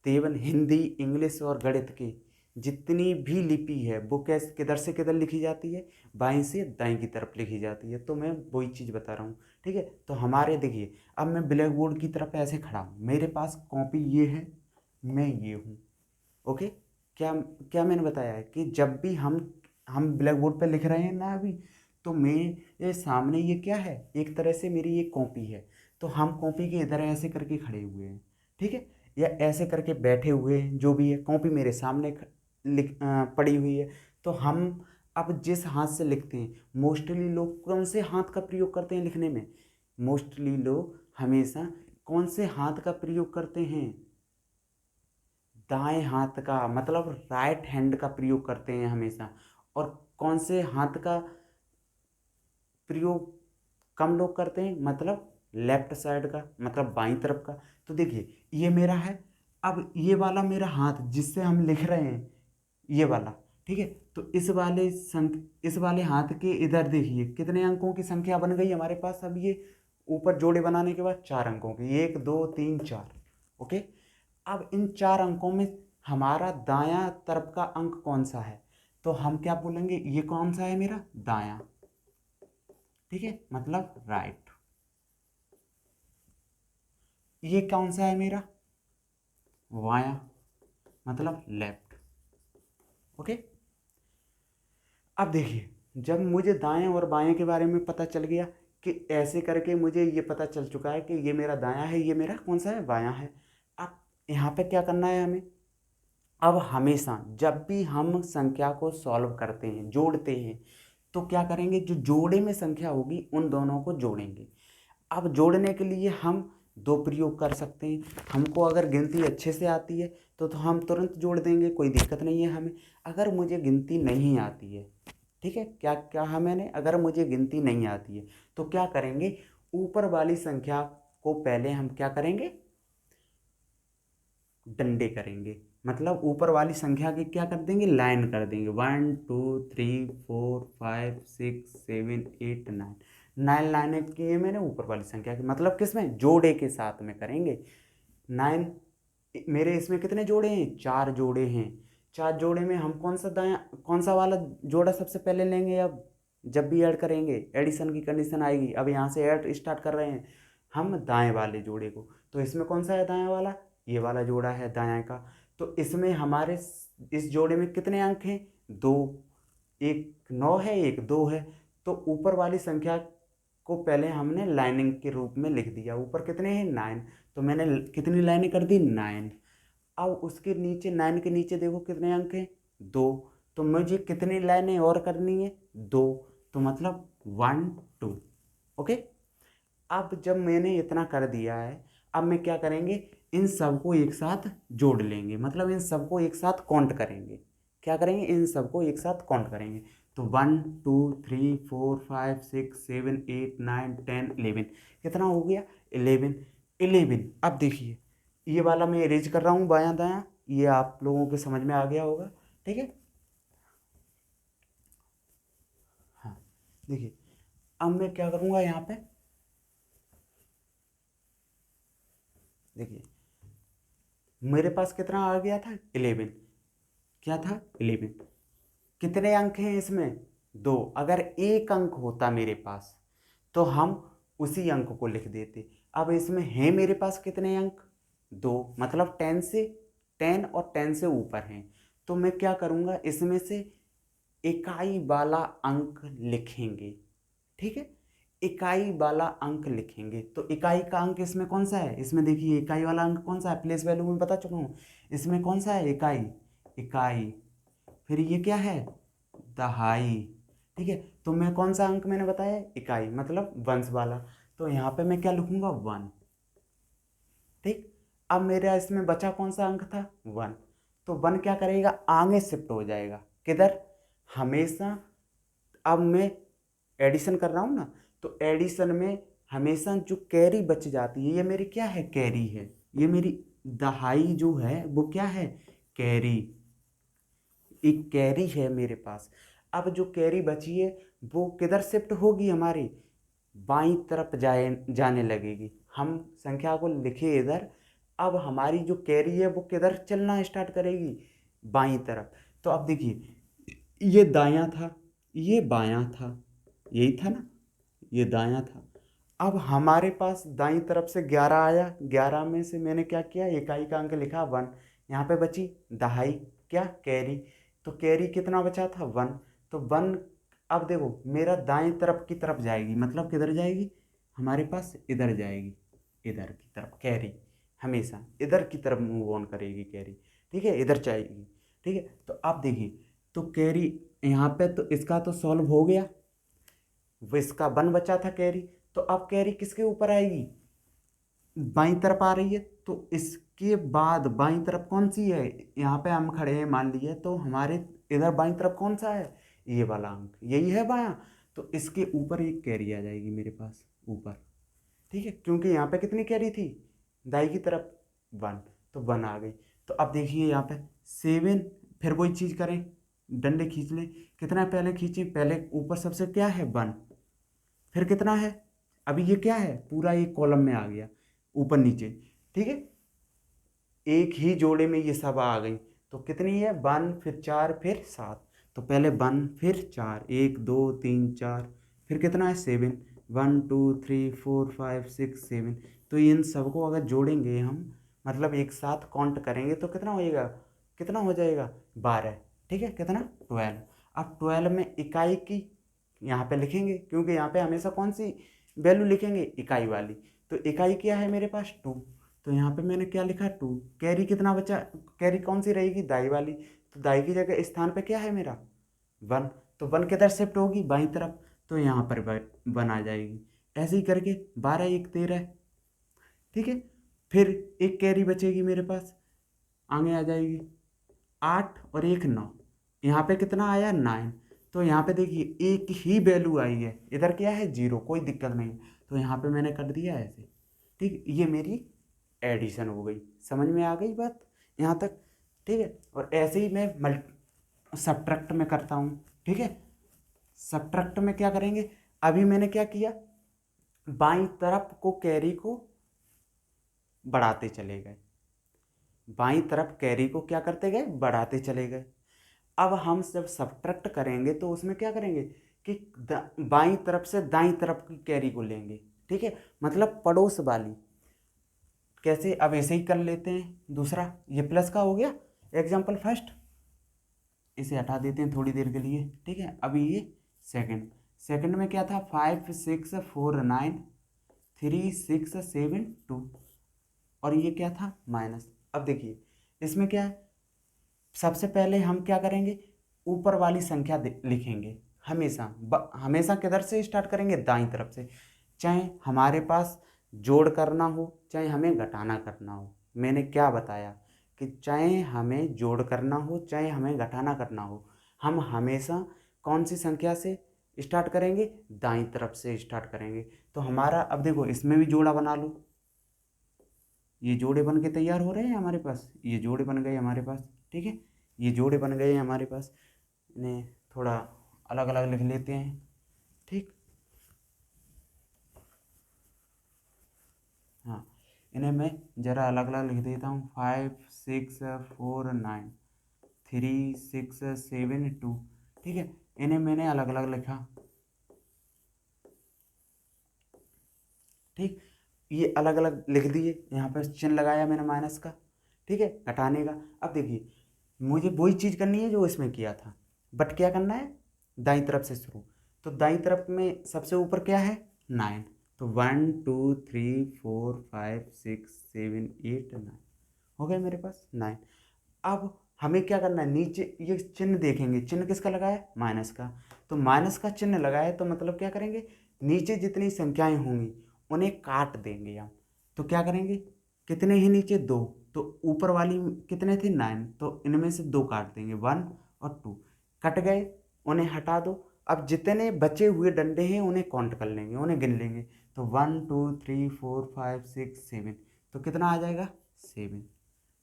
तेवन हिंदी, इंग्लिश और गणित की जितनी भी लिपि है वो कैसे किधर से किधर लिखी जाती है, बाईं से दाईं की तरफ लिखी जाती है। तो मैं वही चीज़ बता रहा हूँ। ठीक है, तो हमारे देखिए, अब मैं ब्लैक बोर्ड की तरफ ऐसे खड़ा हूँ, मेरे पास कॉपी ये है, मैं ये हूँ। ओके, क्या क्या मैंने बताया है कि जब भी हम ब्लैक बोर्ड पर लिख रहे हैं ना अभी, तो मेरे सामने ये क्या है, एक तरह से मेरी ये कॉपी है। तो हम कॉपी के इधर ऐसे करके खड़े हुए हैं। ठीक है, या ऐसे करके बैठे हुए हैं, जो भी है, कॉपी मेरे सामने पड़ी हुई है। तो हम अब जिस हाथ से लिखते हैं, मोस्टली लोग कौन से हाथ का प्रयोग करते हैं लिखने में, मोस्टली लोग हमेशा कौन से हाथ का प्रयोग करते हैं, दाएं हाथ का, मतलब राइट हैंड का प्रयोग करते हैं हमेशा। और कौन से हाथ का प्रयोग कम लोग करते हैं, मतलब लेफ्ट साइड का, मतलब बाईं तरफ का। तो देखिए ये मेरा है, अब ये वाला मेरा हाथ जिससे हम लिख रहे हैं, ये वाला। ठीक है, तो इस वाले हाथ के इधर देखिए कितने अंकों की संख्या बन गई हमारे पास। अब ये ऊपर जोड़े बनाने के बाद 4 अंकों की, 1 2 3 4। ओके, अब इन 4 अंकों में हमारा दायां तरफ का अंक कौन सा है, तो हम क्या बोलेंगे, ये कौन सा है मेरा, दायां। ठीक है, मतलब राइट। ये कौन सा है मेरा, बायां, मतलब लेफ्ट। ओके, अब देखिए, जब मुझे दाएं और बाएं के बारे में पता चल गया कि ऐसे करके मुझे ये पता चल चुका है कि ये मेरा दायां है, ये मेरा कौन सा है, बायां है। अब यहाँ पे क्या करना है हमें, अब हमेशा जब भी हम संख्या को सॉल्व करते हैं, जोड़ते हैं, तो क्या करेंगे, जो जोड़े में संख्या होगी उन दोनों को जोड़ेंगे। अब जोड़ने के लिए हम दो प्रयोग कर सकते हैं। हमको अगर गिनती अच्छे से आती है तो हम तुरंत जोड़ देंगे, कोई दिक्कत नहीं है हमें। अगर मुझे गिनती नहीं आती है, ठीक है, क्या क्या है मैंने, अगर मुझे गिनती नहीं आती है तो क्या करेंगे, ऊपर वाली संख्या को पहले हम क्या करेंगे, डंडे करेंगे। मतलब ऊपर वाली संख्या के क्या कर देंगे, लाइन कर देंगे, 1 2 3 4 5 6 7 8 9, 9 लाइनें की है मैंने ऊपर वाली संख्या की, मतलब किसमें, जोड़े के साथ में करेंगे। 9, मेरे इसमें कितने जोड़े हैं, 4 जोड़े हैं। 4 जोड़े में हम कौन सा वाला जोड़ा सबसे पहले लेंगे, अब जब भी ऐड करेंगे, एडिशन की कंडीशन आएगी, अब यहाँ से ऐड स्टार्ट कर रहे हैं हम दाएं वाले जोड़े को, तो इसमें कौन सा है दाएं वाला, ये वाला जोड़ा है दाएं का। तो इसमें हमारे इस जोड़े में कितने अंक हैं, 2, एक 9 है, एक 2 है। तो ऊपर वाली संख्या को पहले हमने लाइनिंग के रूप में लिख दिया, ऊपर कितने हैं, 9, तो मैंने कितनी लाइनें कर दी, 9। अब उसके नीचे, 9 के नीचे देखो कितने अंक हैं, 2, तो मुझे कितनी लाइनें और करनी है, 2, तो मतलब 1 2। ओके, अब जब मैंने इतना कर दिया है, अब मैं क्या करेंगे, इन सबको एक साथ जोड़ लेंगे, मतलब इन सबको एक साथ काउंट करेंगे। क्या करेंगे, इन सबको एक साथ काउंट करेंगे। तो 1 2 3 4 5 6 7 8 9 10 11, कितना हो गया, 11। 11, अब देखिए, ये वाला मैं इरेज कर रहा हूँ बायां दायां, ये आप लोगों के समझ में आ गया होगा, ठीक है। हाँ, देखिए, अब मैं क्या करूँगा यहाँ पे, देखिए मेरे पास कितना आ गया था, 11, क्या था, 11। कितने अंक हैं इसमें, 2। अगर एक अंक होता मेरे पास तो हम उसी अंक को लिख देते। अब इसमें है मेरे पास कितने अंक, 2, मतलब 10 और 10 से ऊपर हैं। तो मैं क्या करूँगा, इसमें से इकाई वाला अंक लिखेंगे, ठीक है, इकाई वाला अंक लिखेंगे। तो इकाई का अंक इसमें कौन सा है, इसमें देखिए इकाई वाला अंक कौन सा है, प्लेस वैल्यू में बता चुका हूँ, इसमें कौन सा है, इकाई, इकाई। फिर ये क्या है, दहाई, ठीक है। तो मैं कौन सा अंक मैंने बताया, इकाई, मतलब वंश वाला। तो यहाँ पे मैं क्या लिखूंगा, 1, ठीक। अब मेरा इसमें बचा कौन सा अंक था, 1। तो 1 क्या करेगा, आगे शिफ्ट हो जाएगा, किधर, हमेशा। अब मैं एडिशन कर रहा हूँ ना, तो एडिशन में हमेशा जो कैरी बच जाती है, ये मेरी क्या है, कैरी है, ये मेरी दहाई जो है वो क्या है, कैरी, एक कैरी है मेरे पास। अब जो कैरी बची है वो किधर शिफ्ट होगी, हमारी बाईं तरफ जाने लगेगी। हम संख्या को लिखे इधर, अब हमारी जो कैरी है वो किधर चलना स्टार्ट करेगी, बाईं तरफ। तो अब देखिए, ये दायां था, ये बायां था, यही था ना, ये दायां था। अब हमारे पास दाईं तरफ से 11 आया, 11 में से मैंने क्या किया, इकाई का अंक लिखा 1, यहाँ पे बची दहाई, क्या, कैरी। तो कैरी कितना बचा था, 1। तो 1, अब देखो मेरा दाएं तरफ की तरफ जाएगी, मतलब किधर जाएगी, हमारे पास इधर जाएगी, इधर की तरफ कैरी, हमेशा इधर की तरफ मूव ऑन करेगी कैरी, ठीक है, इधर जाएगी, ठीक है। तो अब देखिए, तो कैरी यहाँ पे, तो इसका तो सॉल्व हो गया, वो इसका 1 बचा था कैरी। तो अब कैरी किसके ऊपर आएगी, बाईं तरफ आ रही है। तो इसके बाद बाईं तरफ कौन सी है, यहाँ पे हम खड़े हैं मान लिए, तो हमारे इधर बाईं तरफ कौन सा है, ये वाला अंक, यही है बायां। तो इसके ऊपर एक कैरी आ जाएगी मेरे पास ऊपर, ठीक है, क्योंकि यहाँ पे कितनी कैरी थी, दाई की तरफ 1, तो 1 आ गई। तो अब देखिए यहाँ पे 7, फिर वही चीज़ करें, डंडे खींच लें, कितना पहले खींचें, पहले ऊपर सबसे क्या है, 1, फिर कितना है, अभी ये क्या है, पूरा एक कॉलम में आ गया, ऊपर नीचे, ठीक है, एक ही जोड़े में ये सब आ गई। तो कितनी है, 1 फिर 4 फिर 7। तो पहले 1 फिर 4, 1 2 3 4, फिर कितना है, 7, 1 2 3 4 5 6 7, तो इन सबको अगर जोड़ेंगे हम, मतलब एक साथ काउंट करेंगे तो कितना होएगा, कितना हो जाएगा 12। ठीक है, कितना 12। अब 12 में इकाई की यहाँ पे लिखेंगे, क्योंकि यहाँ पे हमेशा कौन सी वैल्यू लिखेंगे, इकाई वाली। तो इकाई क्या है मेरे पास 2, तो यहाँ पे मैंने क्या लिखा 2। कैरी कितना बचा, कैरी कौन सी रहेगी, दाई वाली, तो दाई की जगह स्थान पे क्या है मेरा 1, तो 1 किधर शिफ्ट होगी, बाईं तरफ, तो यहाँ पर 1 आ जाएगी। ऐसे ही करके 12 1 13, ठीक है। फिर एक कैरी बचेगी मेरे पास, आगे आ जाएगी 8 और 1 9, यहाँ पे कितना आया 9, तो यहाँ पे देखिए एक ही वैल्यू आई है, इधर क्या है 0, कोई दिक्कत नहीं, तो यहाँ पे मैंने कर दिया ऐसे। ठीक, ये मेरी एडिशन हो गई, समझ में आ गई बात यहाँ तक। ठीक है, और ऐसे ही मैं सब्ट्रैक्ट में करता हूँ। ठीक है, सब्ट्रैक्ट में क्या करेंगे, अभी मैंने क्या किया, बाईं तरफ को कैरी को बढ़ाते चले गए, बाईं तरफ कैरी को क्या करते गए, बढ़ाते चले गए। अब हम जब सब्ट्रैक्ट करेंगे तो उसमें क्या करेंगे कि बाईं तरफ से दाईं तरफ की कैरी को लेंगे। ठीक है, मतलब पड़ोस वाली। कैसे, अब ऐसे ही कर लेते हैं। दूसरा ये प्लस का हो गया एग्जाम्पल फर्स्ट, इसे हटा देते हैं थोड़ी देर के लिए। ठीक है, अभी ये सेकंड, सेकंड में क्या था 5 6 4 9 3 6 7 2, और ये क्या था माइनस। अब देखिए इसमें क्या है, सबसे पहले हम क्या करेंगे, ऊपर वाली संख्या लिखेंगे हमेशा। हमेशा किधर से स्टार्ट करेंगे, दाईं तरफ से, चाहे हमारे पास जोड़ करना हो चाहे हमें घटाना करना हो। मैंने क्या बताया कि चाहे हमें जोड़ करना हो चाहे हमें घटाना करना हो, हम हमेशा कौन सी संख्या से स्टार्ट करेंगे, दाईं तरफ से स्टार्ट करेंगे। तो हमारा अब देखो इसमें भी जोड़ा बना लो, ये जोड़े बन के तैयार हो रहे हैं हमारे पास, ये जोड़े बन गए हमारे पास। ठीक है, ये जोड़े बन गए हैं हमारे पास, इन्हें थोड़ा अलग अलग लिख लेते हैं। ठीक, हाँ, इन्हें मैं ज़रा अलग अलग लिख देता हूँ। 5 6 4 9 3 6 7 2। ठीक है, इन्हें मैंने अलग अलग लिखा। ठीक, ये अलग अलग लिख दिए, यहाँ पर चिन्ह लगाया मैंने माइनस का। ठीक है, घटाने का। अब देखिए मुझे वही चीज़ करनी है जो इसमें किया था, बट क्या करना है, दाईं तरफ से शुरू। तो दाईं तरफ में सबसे ऊपर क्या है 9, तो 1 2 3 4 5 6 7 8 9 हो गए मेरे पास 9। अब हमें क्या करना है, नीचे ये चिन्ह देखेंगे, चिन्ह किसका लगाया, माइनस का। तो माइनस का चिन्ह लगाया तो मतलब क्या करेंगे, नीचे जितनी संख्याएं होंगी उन्हें काट देंगे हम। तो क्या करेंगे, कितने ही नीचे 2, तो ऊपर वाली कितने थे 9, तो इनमें से 2 काट देंगे, 1 और 2 कट गए, उन्हें हटा दो। अब जितने बचे हुए डंडे हैं उन्हें काउंट कर लेंगे, उन्हें गिन लेंगे। तो 1 2 3 4 5 6 7, तो कितना आ जाएगा 7।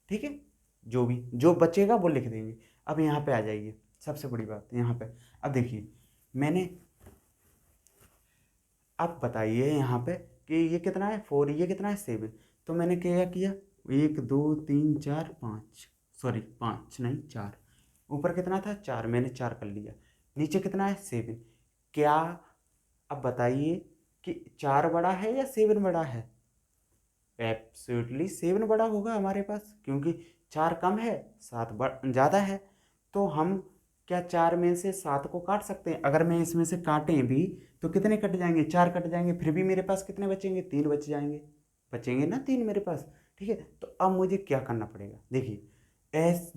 ठीक है, जो भी जो बचेगा वो लिख देंगे। अब यहाँ पे आ जाइए, सबसे बड़ी बात यहाँ पे। अब देखिए मैंने, अब बताइए यहाँ पे कि ये कितना है 4, ये कितना है 7। तो मैंने क्या किया, 1 2 3 4 5, सॉरी 5 नहीं 4, ऊपर कितना था 4, मैंने 4 कर लिया, नीचे कितना है 7। क्या, अब बताइए कि 4 बड़ा है या 7 बड़ा है, एब्सोल्युटली 7 बड़ा होगा हमारे पास, क्योंकि 4 कम है 7 ज़्यादा है। तो हम क्या 4 में से 7 को काट सकते हैं, अगर मैं इसमें से काटें भी तो कितने कट जाएंगे, 4 कट जाएंगे, फिर भी मेरे पास कितने बचेंगे, 3 बच जाएंगे, बचेंगे ना 3 मेरे पास। ठीक है, तो अब मुझे क्या करना पड़ेगा, देखिए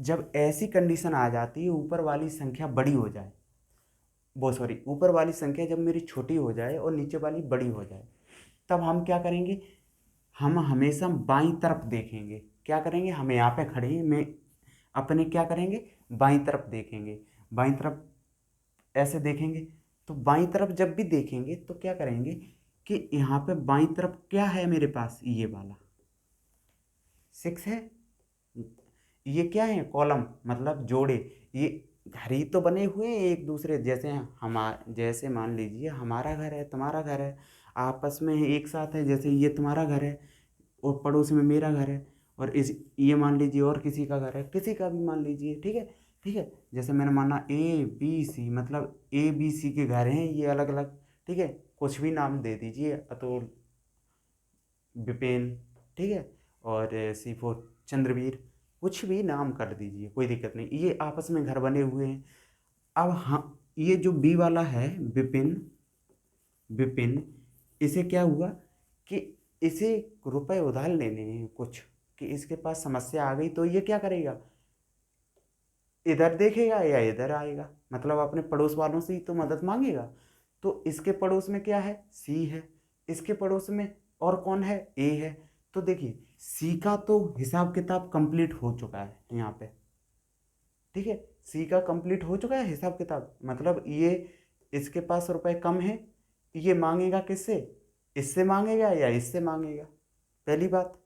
जब ऐसी कंडीशन आ जाती है ऊपर वाली संख्या बड़ी हो जाए, वो सॉरी ऊपर वाली संख्या जब मेरी छोटी हो जाए और नीचे वाली बड़ी हो जाए, तब हम क्या करेंगे, हम हमेशा बाईं तरफ देखेंगे। क्या करेंगे, हम यहाँ पे खड़े हैं, मैं अपने क्या करेंगे, बाईं तरफ देखेंगे, बाईं तरफ ऐसे देखेंगे। तो बाईं तरफ जब भी देखेंगे तो क्या करेंगे कि यहाँ पे बाईं तरफ क्या है मेरे पास, ये वाला 6 है, ये क्या है कॉलम, मतलब जोड़े, ये घर ही तो बने हुए हैं एक दूसरे जैसे। जैसे मान लीजिए हमारा घर है तुम्हारा घर है, आपस में एक साथ है, जैसे ये तुम्हारा घर है और पड़ोस में मेरा घर है, और इस ये मान लीजिए और किसी का घर है, किसी का भी मान लीजिए। ठीक है, ठीक है, जैसे मैंने माना A B C, मतलब A B C के घर हैं ये अलग अलग। ठीक है, कुछ भी नाम दे दीजिए, अतुल, विपिन, ठीक है, और C4 चंद्रवीर, कुछ भी नाम कर दीजिए, कोई दिक्कत नहीं, ये आपस में घर बने हुए हैं। अब हाँ, ये जो बी वाला है विपिन, विपिन, इसे क्या हुआ कि इसे रुपए उधार लेने हैं कुछ, कि इसके पास समस्या आ गई, तो ये क्या करेगा, इधर देखेगा या इधर आएगा, मतलब अपने पड़ोस वालों से ही तो मदद मांगेगा। तो इसके पड़ोस में क्या है, सी है, इसके पड़ोस में और कौन है, ए है। तो देखिए सी का तो हिसाब किताब कंप्लीट हो चुका है यहाँ पे, ठीक है, सी का कंप्लीट हो चुका है हिसाब किताब, मतलब ये इसके पास रुपए कम है, ये मांगेगा किससे, इससे मांगेगा या इससे मांगेगा, पहली बात,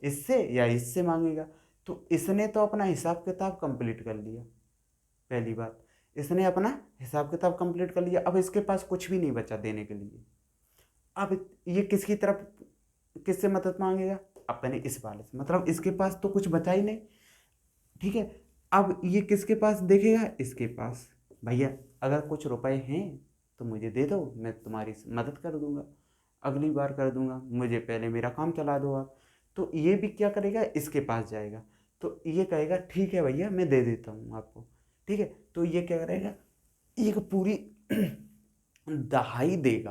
इससे या इससे मांगेगा। तो इसने तो अपना हिसाब किताब कंप्लीट कर लिया, पहली बात, इसने अपना हिसाब किताब कंप्लीट कर लिया, अब इसके पास कुछ भी नहीं बचा देने के लिए। अब ये किसकी तरफ, किससे मदद मांगेगा, अपने इस वाले से, मतलब इसके पास तो कुछ बचा ही नहीं, ठीक है। अब ये किसके पास देखेगा, इसके पास, भैया अगर कुछ रुपए हैं तो मुझे दे दो, मैं तुम्हारी मदद कर दूंगा, अगली बार कर दूंगा, मुझे पहले मेरा काम चला दो आप। तो ये भी क्या करेगा, इसके पास जाएगा, तो ये कहेगा ठीक है भैया मैं दे देता हूँ आपको, ठीक है। तो ये क्या करेगा, एक पूरी दहाई देगा,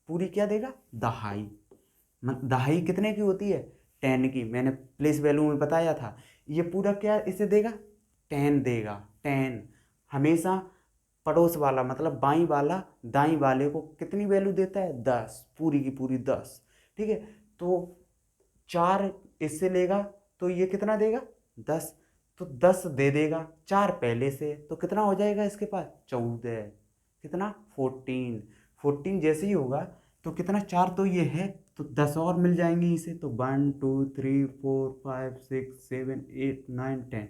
पूरी क्या देगा, दहाई, दहाई कितने की होती है, 10 की, मैंने प्लेस वैल्यू में बताया था। ये पूरा क्या इसे देगा, 10 देगा, 10, हमेशा पड़ोस वाला मतलब बाई वाला दाई वाले को कितनी वैल्यू देता है, 10, पूरी की पूरी 10, ठीक है। तो 4 इससे लेगा तो ये कितना देगा, 10, तो 10 दे देगा, 4 पहले से, तो कितना हो जाएगा इसके पास, 14, कितना, 14, 14 जैसे ही होगा तो कितना, 4 तो ये है, तो 10 और मिल जाएंगे इसे, तो 1 2 3 4 5 6 7 8 9 10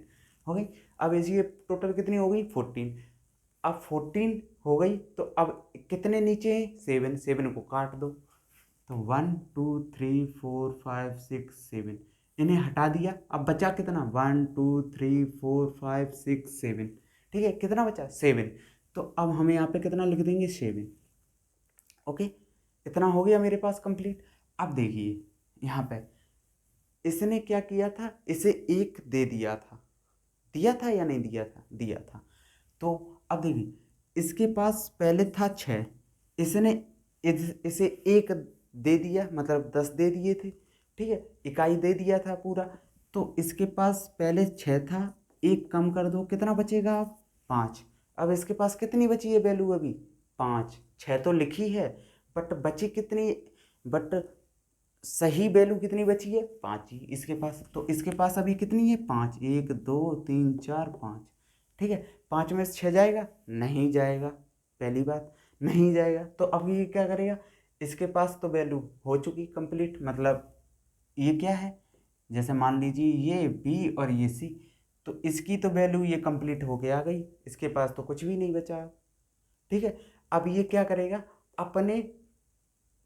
हो गई। अब इसी टोटल कितनी हो गई, 14। अब 14 हो गई, तो अब कितने नीचे हैं, 7, 7 को काट दो, तो 1 2 3 4 5 6 7, इन्हें हटा दिया, अब बचा कितना, 1 2 3 4 5 6 7, ठीक है, कितना बचा, 7। तो अब हम यहाँ पे कितना लिख देंगे, 7, ओके, इतना हो गया मेरे पास कंप्लीट। अब देखिए यहाँ पे इसने क्या किया था, इसे 1 दे दिया था, दिया था या नहीं दिया था, दिया था। तो अब देखिए इसके पास पहले था 6, इसने इसे 1 दे दिया, मतलब 10 दे दिए थे, ठीक है, इकाई दे दिया था पूरा। तो इसके पास पहले 6 था, 1 कम कर दो, कितना बचेगा अब, 5। अब इसके पास कितनी बची है वैल्यू अभी, 5, 6 तो लिखी है, बट बची कितनी, बट सही वैल्यू कितनी बची है, 5 ही इसके पास। तो इसके पास अभी कितनी है, 5, 1 2 3 4 5, ठीक है। 5 में से 6 जाएगा, नहीं जाएगा, पहली बात, नहीं जाएगा। तो अब ये क्या करेगा, इसके पास तो वैल्यू हो चुकी कंप्लीट, मतलब ये क्या है, जैसे मान लीजिए ये बी और ये सी, तो इसकी तो वैल्यू ये कंप्लीट होके आ गई, इसके पास तो कुछ भी नहीं बचा, ठीक है। अब ये क्या करेगा, अपने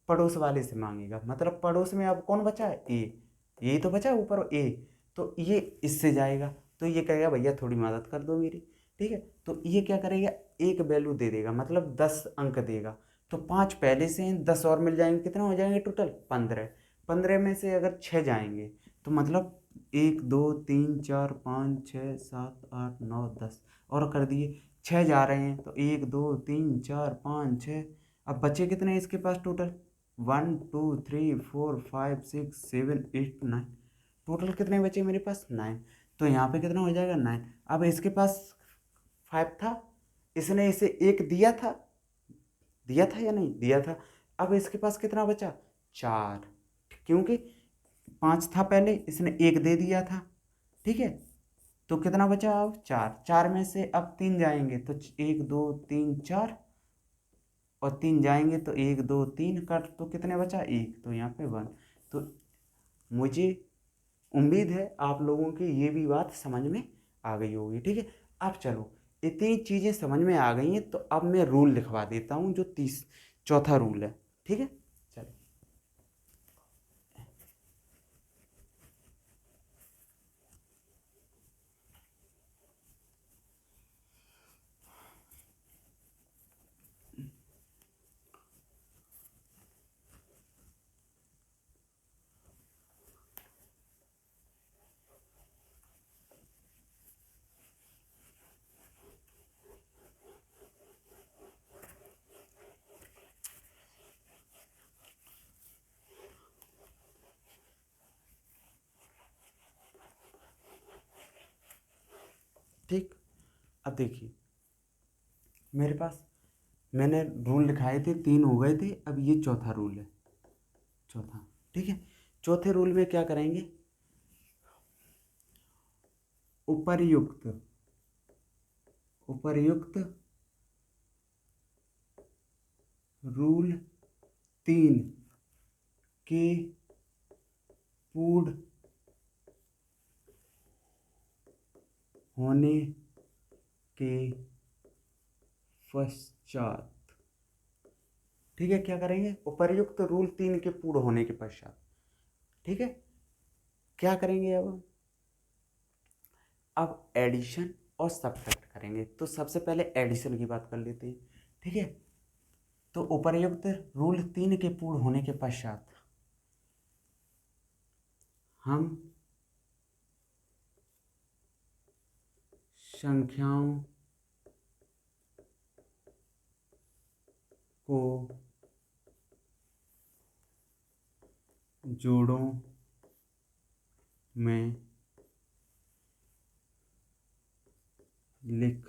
पड़ोस वाले से मांगेगा, मतलब पड़ोस में अब कौन बचा है, ए, यही तो बचा है ऊपर, ए, तो ये इससे जाएगा, तो ये कहेगा भैया थोड़ी मदद कर दो मेरी, ठीक है। तो ये क्या करेगा, एक वैल्यू दे देगा, मतलब 10 अंक देगा, तो 5 पहले से हैं, 10 और मिल जाएंगे, कितना हो जाएंगे टोटल, 15, 15 में से अगर 6 जाएंगे तो मतलब 1 2 3 4 5 6 7 8 9 10 और कर दिए, 6 जा रहे हैं, तो 1 2 3 4 5 6, अब बचे कितने इसके पास टोटल, 1 2 3 4 5 6 7 8 9, टोटल कितने बचे मेरे पास, 9। तो यहाँ पे कितना हो जाएगा, 9। अब इसके पास 5 था, इसने इसे 1 दिया था, दिया था या नहीं दिया था। अब इसके पास कितना बचा, 4, क्योंकि 5 था पहले, इसने 1 दे दिया था, ठीक है। तो कितना बचा अब, 4, 4 में से अब 3 जाएंगे, तो 1 2 3 4, और 3 जाएंगे तो 1 2 3 का, तो कितने बचा, 1, तो यहाँ पे 1। तो मुझे उम्मीद है आप लोगों की ये भी बात समझ में आ गई होगी, ठीक है। अब चलो, इतनी चीज़ें समझ में आ गई हैं, तो अब मैं रूल लिखवा देता हूँ, जो चौथा रूल है, ठीक है, चलो। ठीक। अब देखिए मेरे पास मैंने रूल लिखाए थे, 3 हो गए थे, अब ये चौथा रूल है, चौथा। ठीक है, चौथे रूल में क्या करेंगे, उपर्युक्त उपर्युक्त रूल 3 के पूर्ण होने के पश्चात। ठीक है, क्या करेंगे, उपर्युक्त रूल 3 के पूर्ण होने के पश्चात। ठीक है, क्या करेंगे अब एडिशन और सब्ट्रैक्ट करेंगे। तो सबसे पहले एडिशन की बात कर लेते हैं। ठीक है, तो उपर्युक्त रूल 3 के पूर्ण होने के पश्चात हम संख्याओं को जोड़ों में लिख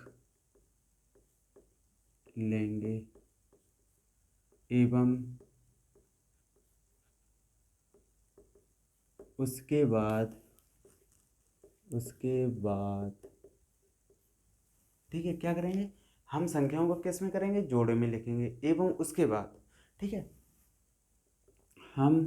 लेंगे एवं उसके बाद ठीक है, क्या करेंगे, हम संख्याओं को किस में करेंगे, जोड़े में लिखेंगे, एवं उसके बाद। ठीक है, हम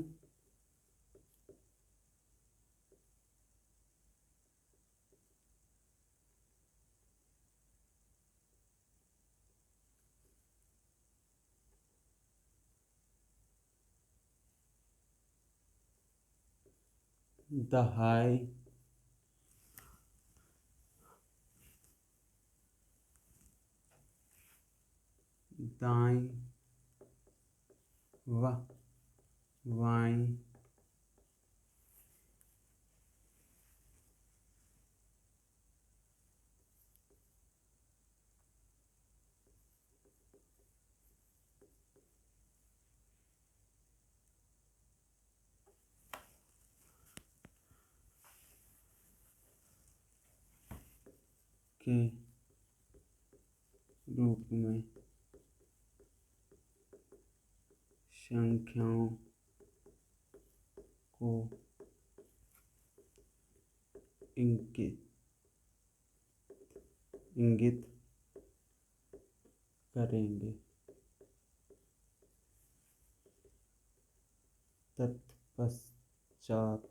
दहाई दाएं व बाएं के रूप में संख्याओं को इंगित करेंगे। तत्पश्चात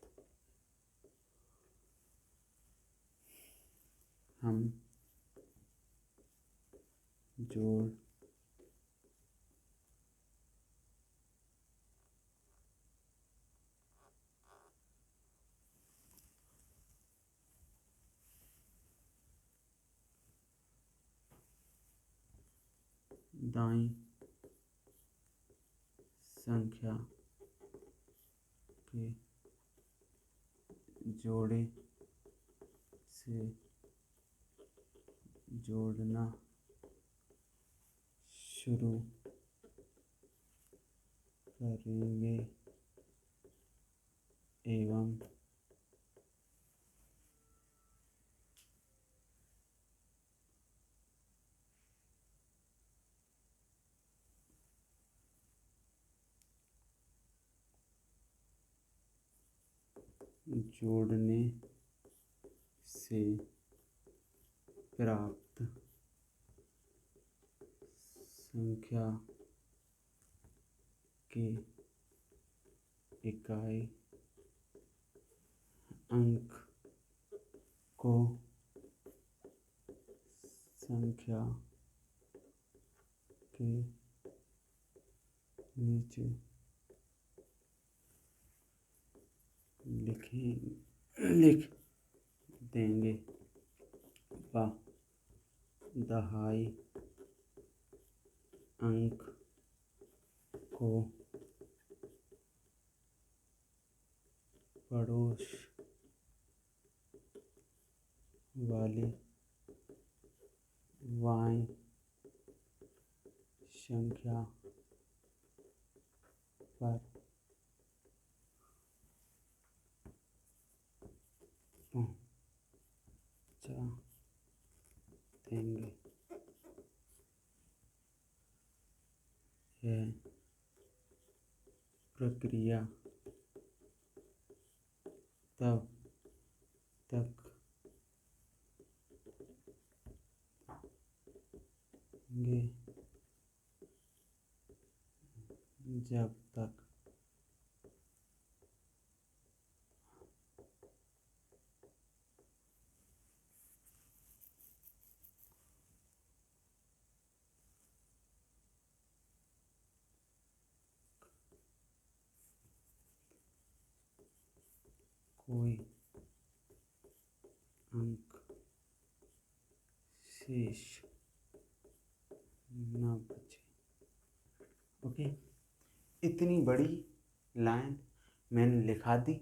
हम जोड़ दाईं संख्या के जोड़े से जोड़ना शुरू करेंगे एवं जोड़ने से प्राप्त संख्या के इकाई अंक को संख्या के नीचे लिख देंगे व दहाई अंक को पड़ोस वाली बाईं संख्या पर पहुँचा देंगे। यह प्रक्रिया तब तक जब तक कोई अंक शेष न बचे। ओके, इतनी बड़ी लाइन मैंने लिखा दी।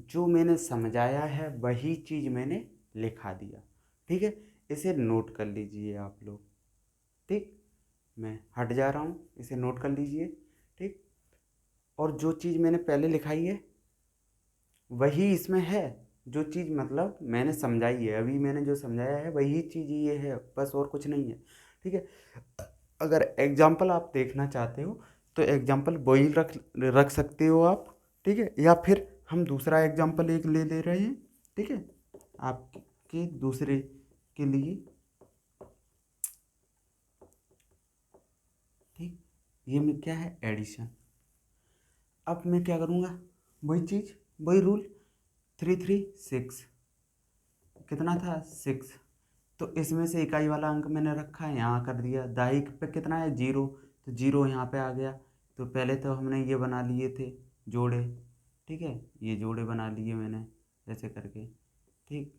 जो मैंने समझाया है वही चीज़ मैंने लिखा दिया। ठीक है, इसे नोट कर लीजिए आप लोग। ठीक, मैं हट जा रहा हूँ, इसे नोट कर लीजिए। ठीक, और जो चीज़ मैंने पहले लिखाई है वही इसमें है। जो चीज़ मतलब मैंने समझाई है, अभी मैंने जो समझाया है वही चीज़ ये है, बस और कुछ नहीं है। ठीक है, अगर एग्जाम्पल आप देखना चाहते हो तो एग्जाम्पल वही रख सकते हो आप। ठीक है, या फिर हम दूसरा एग्जाम्पल एक ले रहे हैं। ठीक है, आपके दूसरे के लिए। ठीक, ये में क्या है, एडिशन। अब मैं क्या करूँगा, वही चीज़, वही रूल। 3 3 6 कितना था, 6। तो इसमें से इकाई वाला अंक मैंने रखा है, यहाँ कर दिया। दाहिक पे कितना है, 0, तो 0 यहाँ पे आ गया। तो पहले तो हमने ये बना लिए थे जोड़े। ठीक है, ये जोड़े बना लिए मैंने ऐसे करके। ठीक,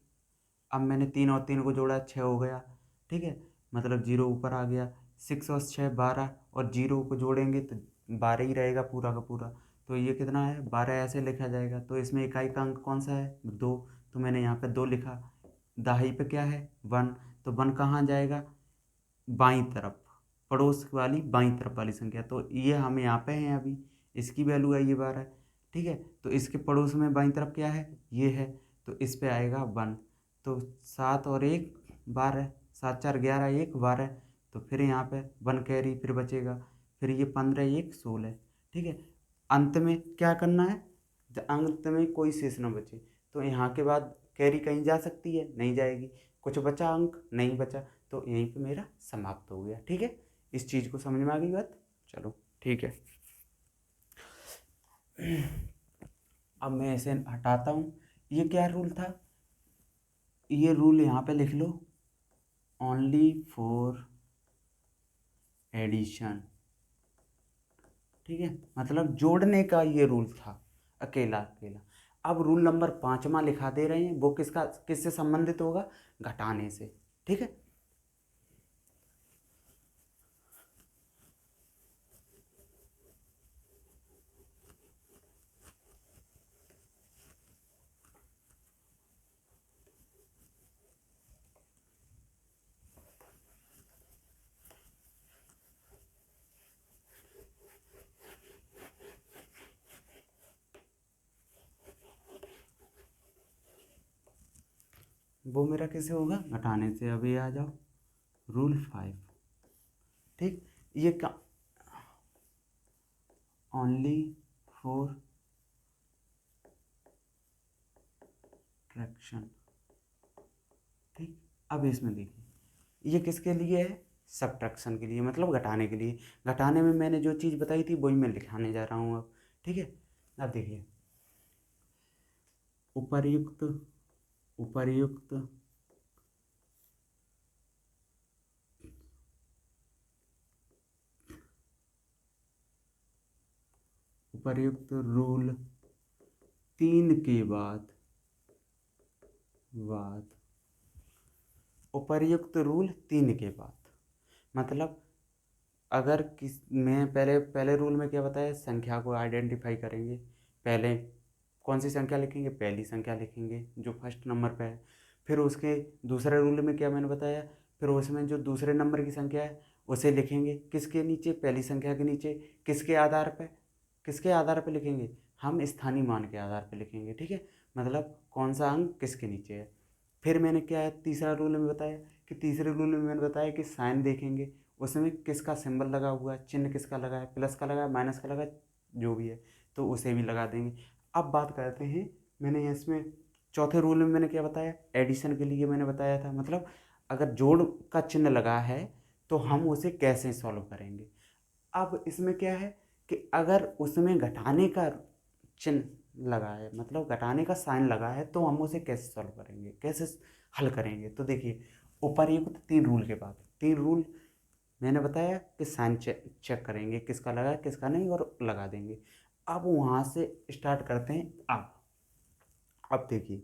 अब मैंने 3 और 3 को जोड़ा, 6 हो गया। ठीक है, मतलब 0 ऊपर आ गया। 6 और 6 12, और 0 को जोड़ेंगे तो 12 ही रहेगा पूरा का पूरा। तो ये कितना है, 12 ऐसे लिखा जाएगा। तो इसमें इकाई का अंक कौन सा है, 2। तो मैंने यहाँ पे 2 लिखा। दाहिने पे क्या है, 1। तो 1 कहाँ जाएगा, बाईं तरफ, पड़ोस वाली बाईं तरफ वाली संख्या। तो ये हम यहाँ पे हैं अभी, इसकी वैल्यू है ये 12। ठीक है, तो इसके पड़ोस में बाईं तरफ क्या है, ये है। तो इस पे आएगा 1। तो 7 और 1 12, 7 4 11, 1 12। तो फिर यहाँ पे 1 कैरी फिर बचेगा। फिर ये 15 1 16। ठीक है, अंत में क्या करना है, अंत में कोई शेष न बचे। तो यहाँ के बाद कैरी कहीं जा सकती है, नहीं जाएगी। कुछ बचा अंक, नहीं बचा। तो यहीं पे मेरा समाप्त हो गया। ठीक है, इस चीज़ को समझ में आ गई बात। चलो ठीक है, अब मैं इसे हटाता हूँ। ये क्या रूल था, ये रूल यहाँ पे लिख लो, ओनली फॉर एडिशन। ठीक है, मतलब जोड़ने का ये रूल था, अकेला अकेला। अब रूल नंबर 5वां लिखा दे रहे हैं, वो किससे संबंधित होगा, घटाने से। ठीक है, वो मेरा कैसे होगा, घटाने से। अभी आ जाओ, रूल 5। ठीक, ये क्या, ओनली फॉर फ्रैक्शन। ठीक, अब इसमें देखिए ये किसके लिए है, सब्ट्रैक्शन के लिए, मतलब घटाने के लिए। घटाने में मैंने जो चीज़ बताई थी वही मैं लिखाने जा रहा हूँ अब। ठीक है, अब देखिए, उपर्युक्त उपर्युक्त उपर्युक्त रूल 3 के बाद उपर्युक्त रूल 3 के बाद, मतलब अगर मैं पहले पहले रूल में क्या बताया, संख्या को आइडेंटिफाई करेंगे। पहले कौन सी संख्या लिखेंगे, पहली संख्या लिखेंगे जो फर्स्ट नंबर पे है। फिर उसके दूसरे रूल में क्या मैंने बताया, फिर उसमें जो दूसरे नंबर की संख्या है उसे लिखेंगे किसके नीचे, पहली संख्या के नीचे। किसके आधार पे, किसके आधार पे लिखेंगे, हम स्थानीय मान के आधार पे लिखेंगे। ठीक है, मतलब कौन सा अंक किसके नीचे है। फिर मैंने क्या है तीसरा रूल में बताया कि तीसरे रूल में मैंने बताया कि साइन देखेंगे, उसमें किसका सिंबल लगा हुआ है, चिन्ह किसका लगा है, प्लस का लगा है, माइनस का लगा है, जो भी है, तो उसे भी लगा देंगे। अब बात करते हैं, मैंने इसमें चौथे रूल में मैंने क्या बताया, एडिशन के लिए मैंने बताया था, मतलब अगर जोड़ का चिन्ह लगा है तो हम उसे कैसे सॉल्व करेंगे। अब इसमें क्या है कि अगर उसमें घटाने का चिन्ह लगा है, मतलब घटाने का साइन लगा है, तो हम उसे कैसे सॉल्व करेंगे, कैसे हल करेंगे। तो देखिए, उपर्युक्त तीन रूल के बाद, तीन रूल मैंने बताया कि साइन चेक करेंगे किसका लगा है किसका नहीं, और लगा देंगे। अब वहाँ से स्टार्ट करते हैं। अब देखिए,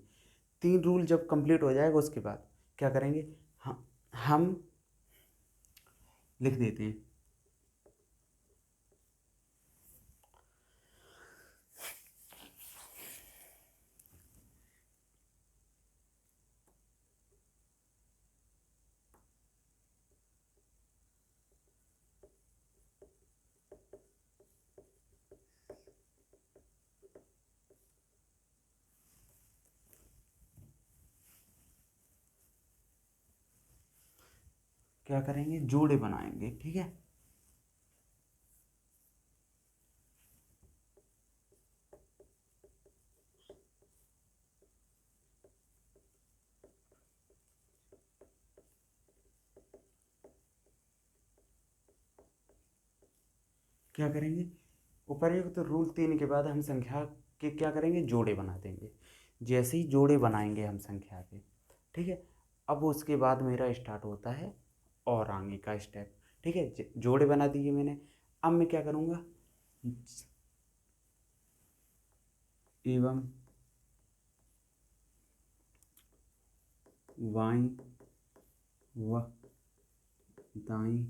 तीन रूल जब कंप्लीट हो जाएगा उसके बाद क्या करेंगे, हम लिख देते हैं। क्या करेंगे, जोड़े बनाएंगे, ठीक है। क्या करेंगे, उपर्युक्त रूल तीन के बाद हम संख्या के क्या करेंगे, जोड़े बना देंगे। जैसे ही जोड़े बनाएंगे हम संख्या के, ठीक है। अब उसके बाद मेरा स्टार्ट होता है और आगे का स्टेप, ठीक है। जोड़े बना दिए मैंने। अब मैं क्या करूँगा, एवं बाईं व दाईं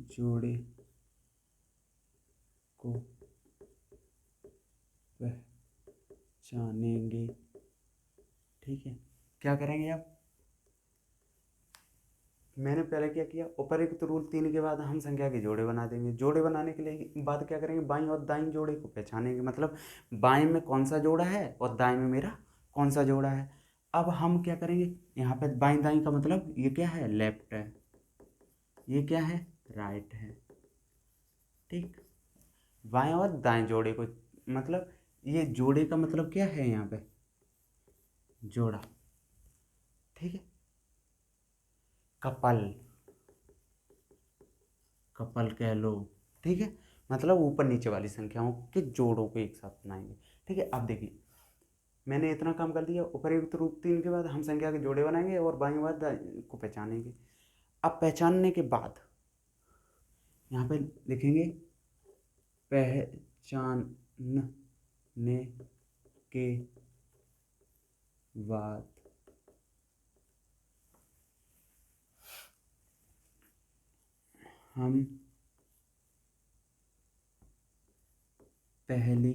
जोड़े को पहचानेंगे, ठीक है। क्या करेंगे, अब मैंने पहले क्या किया, उपर्युक्त रूल तीन के बाद हम संख्या के जोड़े बना देंगे। जोड़े बनाने के लिए बाद क्या करेंगे, बाईं और दाईं जोड़े को पहचानेंगे, मतलब बाएं में कौन सा जोड़ा है और दाएं में मेरा कौन सा जोड़ा है। अब हम क्या करेंगे, यहाँ पे बाईं दाईं का मतलब ये क्या है, लेफ्ट है, ये क्या है, राइट है, ठीक। बाएं और दाएं जोड़े को, मतलब ये जोड़े का मतलब क्या है, यहाँ पे जोड़ा, ठीक है। कपल, कपल कह लो, ठीक है। मतलब ऊपर नीचे वाली संख्याओं के जोड़ों को एक साथ बनाएंगे, ठीक है। अब देखिए, मैंने इतना काम कर दिया। उपर्युक्त रूप तीन के बाद हम संख्या के जोड़े बनाएंगे और बाईं बात को पहचानेंगे। अब पहचानने के बाद यहाँ पे लिखेंगे, पहचानने के बाद हम पहली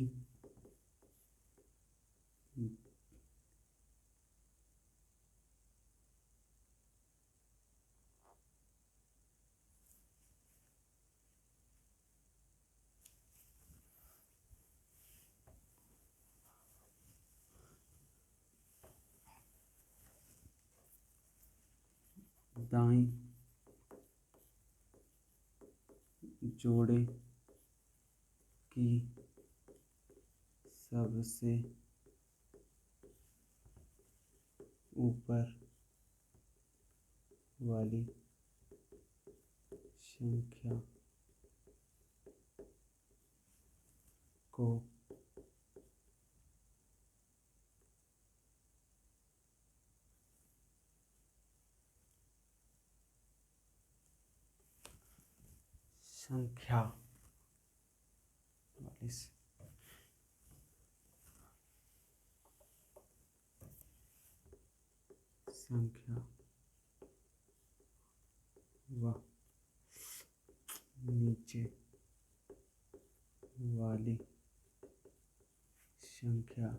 दाईं जोड़े की सबसे ऊपर वाली संख्या को संख्या वाली संख्या व नीचे वाली संख्या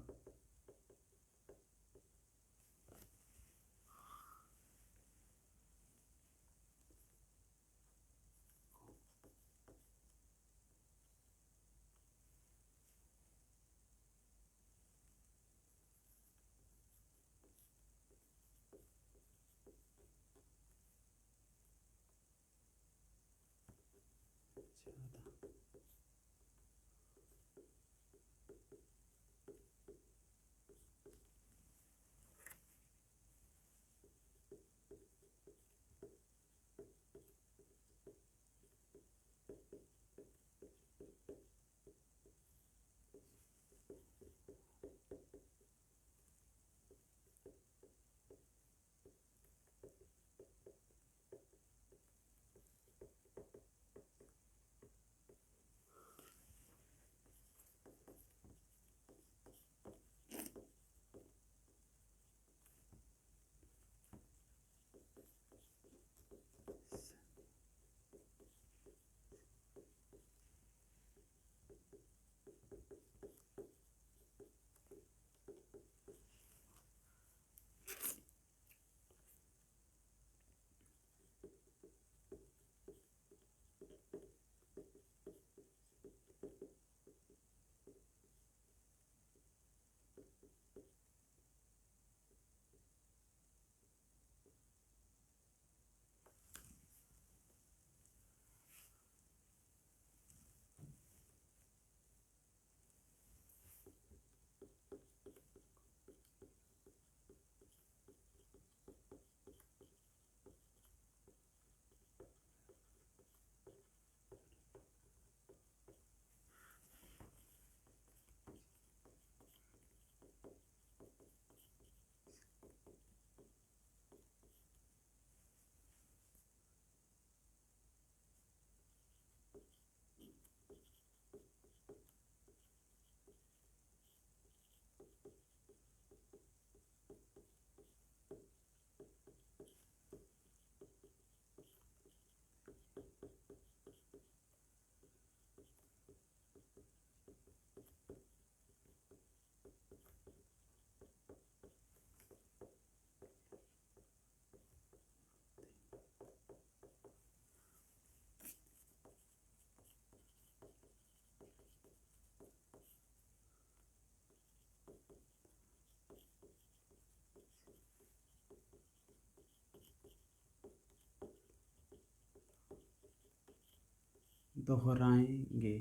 दोहराएंगे।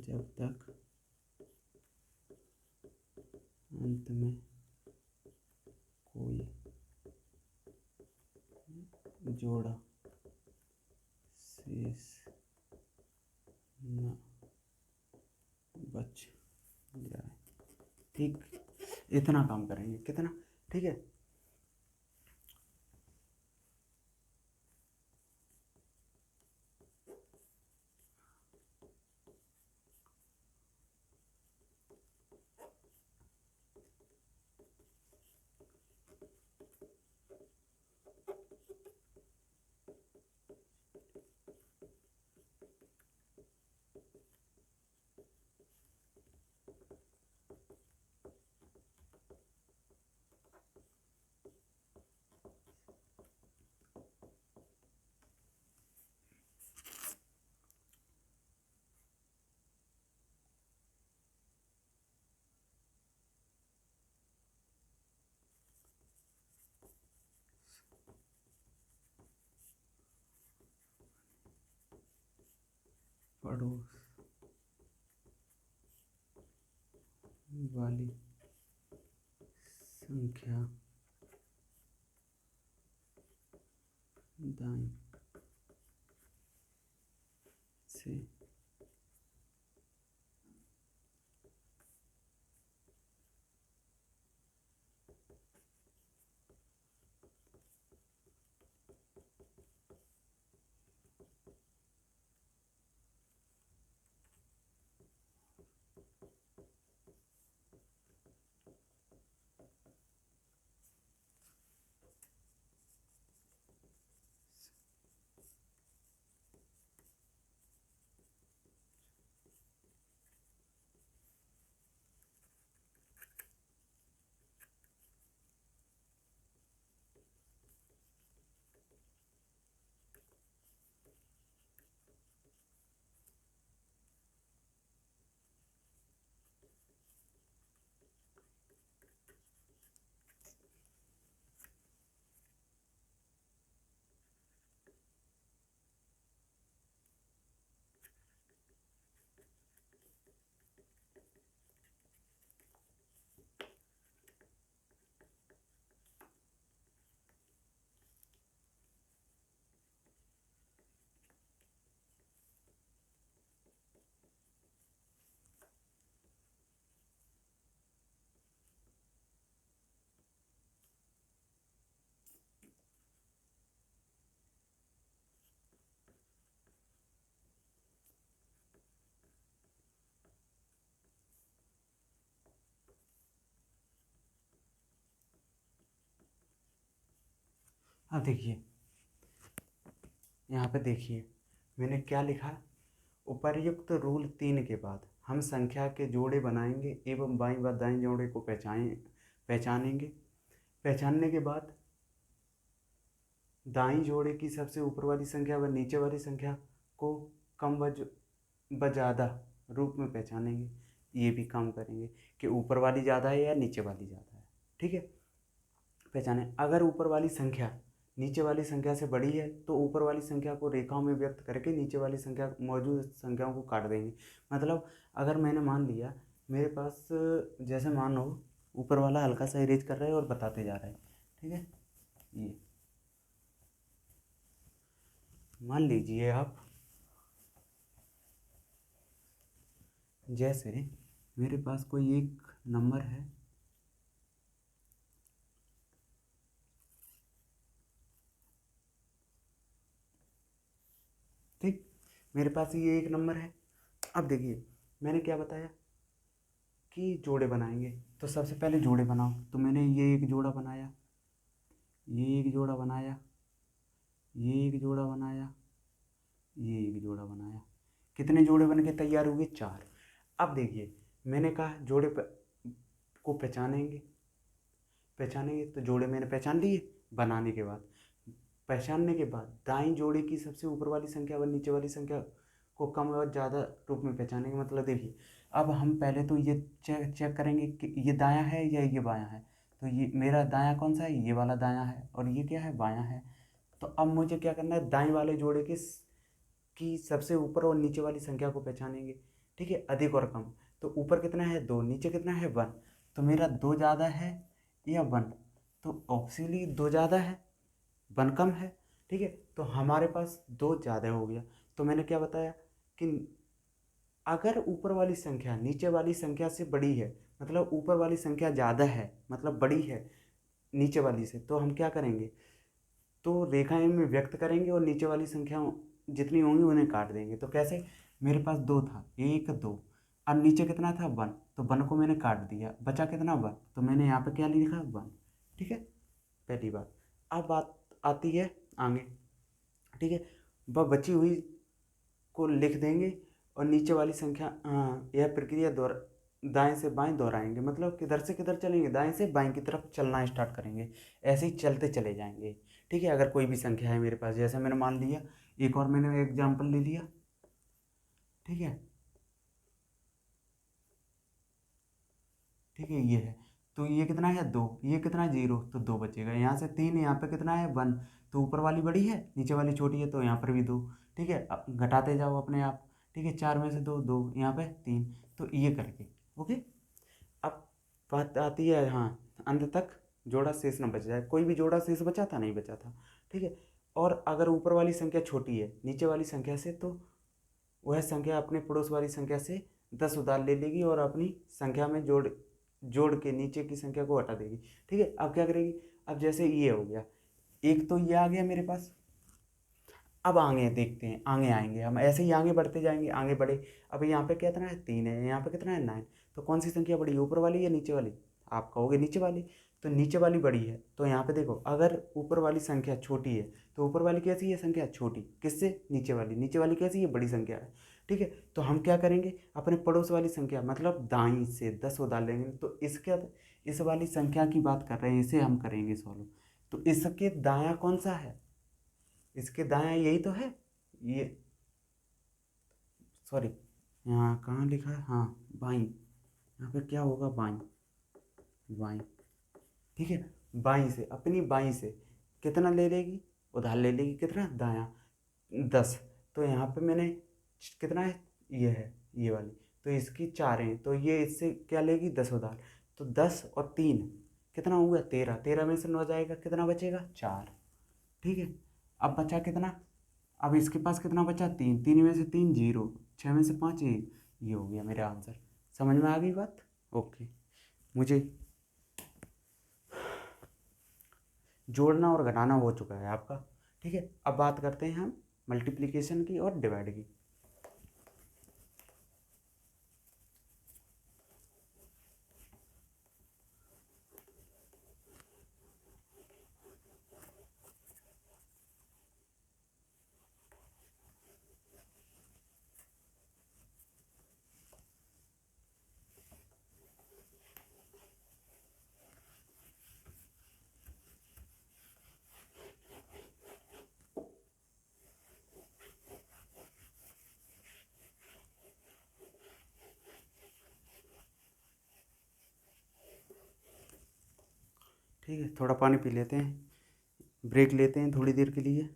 जब तक अंत में कोई जोड़ा शेष न बच जाए। ठीक, इतना काम करेंगे। कितना? ठीक है। पड़ोस वाली संख्या दाईं से अब देखिए यहाँ पे देखिए मैंने क्या लिखा, उपर्युक्त रूल 3 के बाद हम संख्या के जोड़े बनाएंगे एवं बाईं व दाईं जोड़े को पहचानेंगे। पहचानने के बाद दाईं जोड़े की सबसे ऊपर वाली संख्या व नीचे वाली संख्या को कम व ज़्यादा रूप में पहचानेंगे। ये भी काम करेंगे कि ऊपर वाली ज़्यादा है या नीचे वाली ज़्यादा है। ठीक है, पहचाने। अगर ऊपर वाली संख्या नीचे वाली संख्या से बड़ी है तो ऊपर वाली संख्या को रेखाओं में व्यक्त करके नीचे वाली संख्या मौजूद संख्याओं को काट देंगे। मतलब अगर मैंने मान लिया मेरे पास, जैसे मान लो ऊपर वाला हल्का सा इरेज कर रहा है और बताते जा रहा है। ठीक है, ये मान लीजिए आप, जैसे मेरे पास कोई एक नंबर है, ठीक, मेरे पास ये एक नंबर है। अब देखिए मैंने क्या बताया कि जोड़े बनाएंगे, तो सबसे पहले जोड़े बनाओ। तो मैंने ये एक जोड़ा बनाया, ये एक जोड़ा बनाया, ये एक जोड़ा बनाया, ये एक जोड़ा बनाया। कितने जोड़े बन के तैयार हुए? 4। अब देखिए मैंने कहा जोड़े को पहचानेंगे तो जोड़े मैंने पहचान लिए। बनाने के बाद, पहचानने के बाद दाईं जोड़े की सबसे ऊपर वाली संख्या व नीचे वाली संख्या को कम और ज़्यादा रूप में पहचानेंगे। मतलब देखिए अब हम पहले तो ये चेक करेंगे कि ये दायां है या ये बायां है। तो ये मेरा दायां कौन सा है? ये वाला दायां है, और ये क्या है? बायां है। तो अब मुझे क्या करना है? दाएं वाले जोड़े की सबसे ऊपर और नीचे वाली संख्या को पहचानेंगे। ठीक है, अधिक और कम। तो ऊपर कितना है? 2, नीचे कितना है? 1। तो मेरा 2 ज़्यादा है या 1? तो ऑब्वियसली 2 ज़्यादा है, 1 कम है। ठीक है, तो हमारे पास 2 ज़्यादा हो गया। तो मैंने क्या बताया कि अगर ऊपर वाली संख्या नीचे वाली संख्या से बड़ी है, मतलब ऊपर वाली संख्या ज़्यादा है मतलब बड़ी है नीचे वाली से, तो हम क्या करेंगे? तो रेखाएं में व्यक्त करेंगे और नीचे वाली संख्या जितनी होंगी उन्हें काट देंगे। तो कैसे? मेरे पास 2 था, 1 2, अब नीचे कितना था? 1। तो 1 को मैंने काट दिया, बचा कितना? 1। तो मैंने यहाँ पे क्या लिखा? 1। ठीक है, पहली बात। अब बात आती है आगे। ठीक है, वह बची हुई को लिख देंगे और नीचे वाली संख्या, यह प्रक्रिया दाएं से बाएं दोहराएंगे। मतलब किधर से किधर चलेंगे? दाएं से बाएं की तरफ चलना स्टार्ट करेंगे। ऐसे ही चलते चले जाएंगे। ठीक है, अगर कोई भी संख्या है मेरे पास, जैसे मैंने मान लिया, एक और मैंने एग्जाम्पल ले लिया। ठीक है, ठीक है, ये है। तो ये कितना है? 2। ये कितना है? 0। तो 2 बचेगा। यहाँ से 3, यहाँ पे कितना है? 1। तो ऊपर वाली बड़ी है, नीचे वाली छोटी है, तो यहाँ पर भी 2। ठीक है, अब घटाते जाओ अपने आप। ठीक है, 4 में से 2 2, यहाँ पे 3। तो ये करके ओके। अब बात आती है, हाँ, अंत तक जोड़ा शेष न बच जाए। कोई भी जोड़ा शेष बचा था? नहीं बचा था। ठीक है, और अगर ऊपर वाली संख्या छोटी है नीचे वाली संख्या से, तो वह संख्या अपने पड़ोस वाली संख्या से 10 उधार ले लेगी और अपनी संख्या में जोड़ जोड़ के नीचे की संख्या को हटा देगी। ठीक है, अब क्या करेगी? अब जैसे ये हो गया, एक तो ये आ गया मेरे पास। अब आगे देखते हैं, आगे आएंगे हम, ऐसे ही आगे बढ़ते जाएंगे, आगे बढ़े। अब यहाँ पे कितना है? 3 है, यहाँ पे कितना है? 9। तो कौन सी संख्या बड़ी है, ऊपर वाली या नीचे वाली? आप कहोगे नीचे वाली। तो नीचे वाली बड़ी है। तो यहाँ पे देखो, अगर ऊपर वाली संख्या छोटी है तो ऊपर वाली कैसी है संख्या? छोटी। किससे? नीचे वाली। नीचे वाली कैसी है? बड़ी संख्या है। ठीक है, तो हम क्या करेंगे? अपने पड़ोस वाली संख्या मतलब दाईं से 10 उधार लेंगे। तो इसके इस वाली संख्या की बात कर रहे हैं, इसे हम करेंगे सॉल्व। तो इसके दायां कौन सा है? इसके दायां यही तो है, ये, सॉरी, यहाँ कहाँ लिखा है? हाँ, बाईं। यहाँ पे क्या होगा? बाईं, बाईं। ठीक है, बाईं से, अपनी बाईं से कितना ले लेगी? उधार ले लेगी। कितना? दायां, 10। तो यहाँ पे मैंने कितना है? ये है, ये वाली। तो इसकी 4 हैं, तो ये इससे क्या लेगी? 10 उधार। तो 10 और 3 कितना हुआ? 13। 13 में से 9 जाएगा, कितना बचेगा? 4। ठीक है, अब बचा कितना? अब इसके पास कितना बचा? 3। 3 में से 3 0, 6 में से 5 1। ये हो गया मेरा आंसर। समझ में आ गई बात? ओके, मुझे जोड़ना और घटाना हो चुका है आपका। ठीक है, अब बात करते हैं हम मल्टीप्लिकेशन की और डिवाइड की। ठीक है, थोड़ा पानी पी लेते हैं, ब्रेक लेते हैं थोड़ी देर के लिए।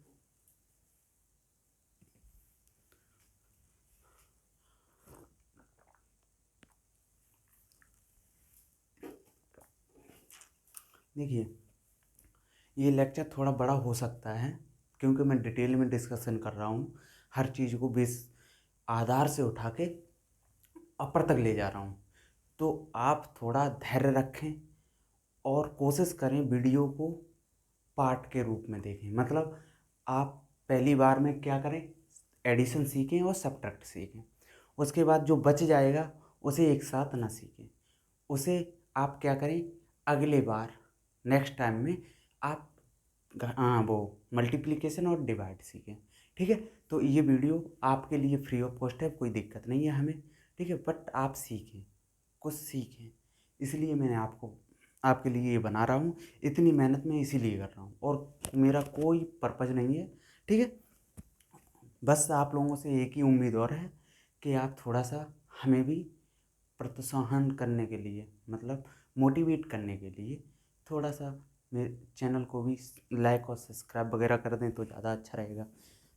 देखिए, ये लेक्चर थोड़ा बड़ा हो सकता है क्योंकि मैं डिटेल में डिस्कशन कर रहा हूँ, हर चीज़ को बेस आधार से उठा के अपर तक ले जा रहा हूँ। तो आप थोड़ा धैर्य रखें और कोशिश करें वीडियो को पार्ट के रूप में देखें। मतलब आप पहली बार में क्या करें, एडिशन सीखें और सब्ट्रैक्ट सीखें। उसके बाद जो बच जाएगा उसे एक साथ ना सीखें, उसे आप क्या करें, अगले बार नेक्स्ट टाइम में आप हाँ वो मल्टीप्लिकेशन और डिवाइड सीखें। ठीक है, तो ये वीडियो आपके लिए फ्री ऑफ कॉस्ट है, कोई दिक्कत नहीं है हमें। ठीक है, बट आप सीखें, कुछ सीखें, इसलिए मैंने आपके लिए ये बना रहा हूँ। इतनी मेहनत मैं इसीलिए कर रहा हूँ और मेरा कोई पर्पज़ नहीं है। ठीक है, बस आप लोगों से एक ही उम्मीद और है कि आप थोड़ा सा हमें भी प्रोत्साहन करने के लिए, मतलब मोटिवेट करने के लिए थोड़ा सा मेरे चैनल को भी लाइक और सब्सक्राइब वगैरह कर दें तो ज़्यादा अच्छा रहेगा,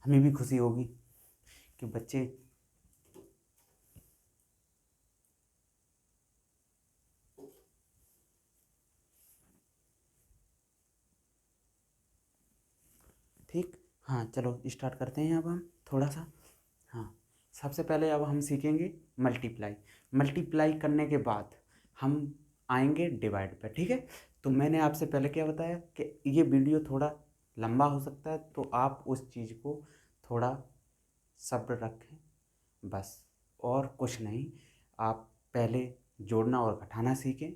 हमें भी खुशी होगी कि बच्चे ठीक। हाँ चलो स्टार्ट करते हैं अब हम थोड़ा सा। हाँ, सबसे पहले अब हम सीखेंगे मल्टीप्लाई। मल्टीप्लाई करने के बाद हम आएंगे डिवाइड पे। ठीक है, तो मैंने आपसे पहले क्या बताया कि ये वीडियो थोड़ा लंबा हो सकता है, तो आप उस चीज़ को थोड़ा सब्र रखें बस, और कुछ नहीं। आप पहले जोड़ना और घटाना सीखें,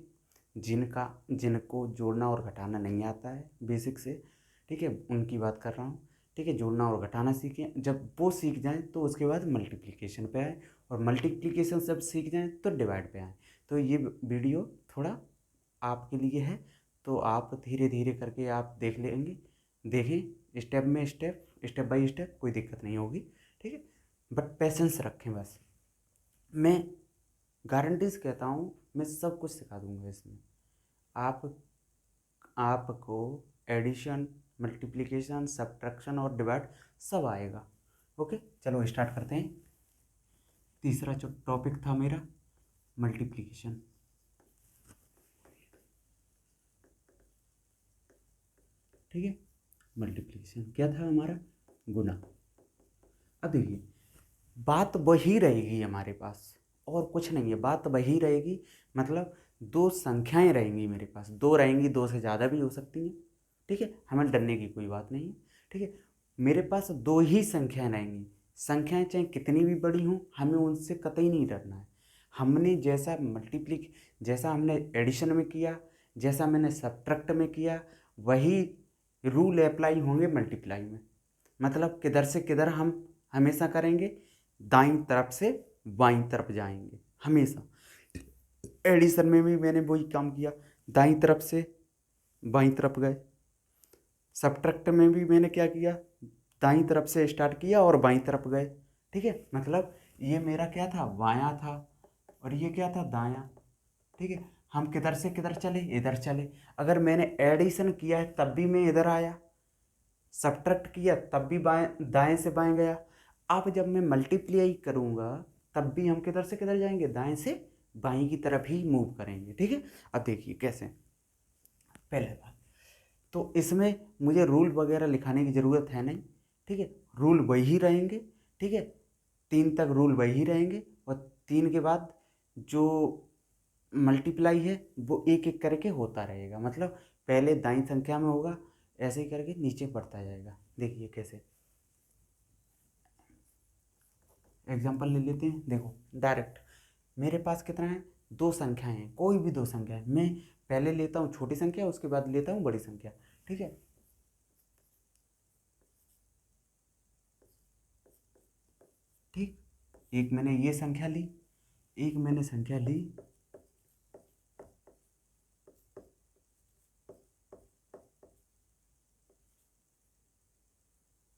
जिनको जोड़ना और घटाना नहीं आता है बेसिक से, ठीक है, उनकी बात कर रहा हूँ। ठीक है, जोड़ना और घटाना सीखें, जब वो सीख जाएं तो उसके बाद मल्टीप्लिकेशन पे आए, और मल्टीप्लिकेशन जब सीख जाएं तो डिवाइड पे आए। तो ये वीडियो थोड़ा आपके लिए है, तो आप धीरे धीरे करके आप देख लेंगे, देखें स्टेप बाय स्टेप, कोई दिक्कत नहीं होगी। ठीक है, बट पेशेंस रखें बस। मैं गारंटी से कहता हूँ, मैं सब कुछ सिखा दूंगा इसमें। आप आपको एडिशन, मल्टीप्लिकेशन, सब्ट्रैक्शन और डिवाइड सब आएगा। ओके, चलो स्टार्ट करते हैं। तीसरा जो टॉपिक था मेरा मल्टीप्लिकेशन। ठीक है, मल्टीप्लिकेशन क्या था हमारा, गुना। अब देखिए, बात वही रहेगी हमारे पास, और कुछ नहीं है, बात वही रहेगी। मतलब दो संख्याएं रहेंगी मेरे पास, दो रहेंगी, दो से ज़्यादा भी हो सकती हैं। ठीक है, हमें डरने की कोई बात नहीं है। ठीक है, मेरे पास दो ही संख्याएं रहेंगी, संख्याएं चाहे कितनी भी बड़ी हों, हमें उनसे कतई नहीं डरना है। हमने जैसा हमने एडिशन में किया, जैसा मैंने सब्ट्रैक्ट में किया, वही रूल अप्लाई होंगे मल्टीप्लाई में। मतलब किधर से किधर हम हमेशा करेंगे, दाईं तरफ से बाईं तरफ जाएंगे हमेशा। एडिशन में भी मैंने वही काम किया, दाईं तरफ से बाईं तरफ गए। सब्ट्रैक्ट में भी मैंने क्या किया, दाईं तरफ से स्टार्ट किया और बाईं तरफ गए। ठीक है, मतलब ये मेरा क्या था, बायां था, और ये क्या था, दायां। ठीक है, हम किधर से किधर चले, इधर चले। अगर मैंने एडिशन किया है तब भी मैं इधर आया, सब्ट्रैक्ट किया तब भी बाएं दाएं से बाएं गया। अब जब मैं मल्टीप्लाई करूंगा तब भी हम किधर से किधर जाएंगे, दाएं से बाएं की तरफ ही मूव करेंगे। ठीक है, अब देखिए कैसे। पहले बात तो इसमें मुझे रूल वगैरह लिखाने की ज़रूरत है नहीं। ठीक है, रूल वही रहेंगे। ठीक है, 3 तक रूल वही रहेंगे, और 3 के बाद जो मल्टीप्लाई है वो एक एक करके होता रहेगा। मतलब पहले दाईं संख्या में होगा, ऐसे ही करके नीचे बढ़ता जाएगा। देखिए कैसे, एग्जांपल ले लेते हैं। देखो डायरेक्ट मेरे पास कितना है, दो संख्याएं हैं, कोई भी दो संख्या है, मैं पहले लेता हूँ छोटी संख्या, उसके बाद लेता हूँ बड़ी संख्या। ठीक है, ठीक, एक मैंने ये संख्या ली, एक मैंने संख्या ली,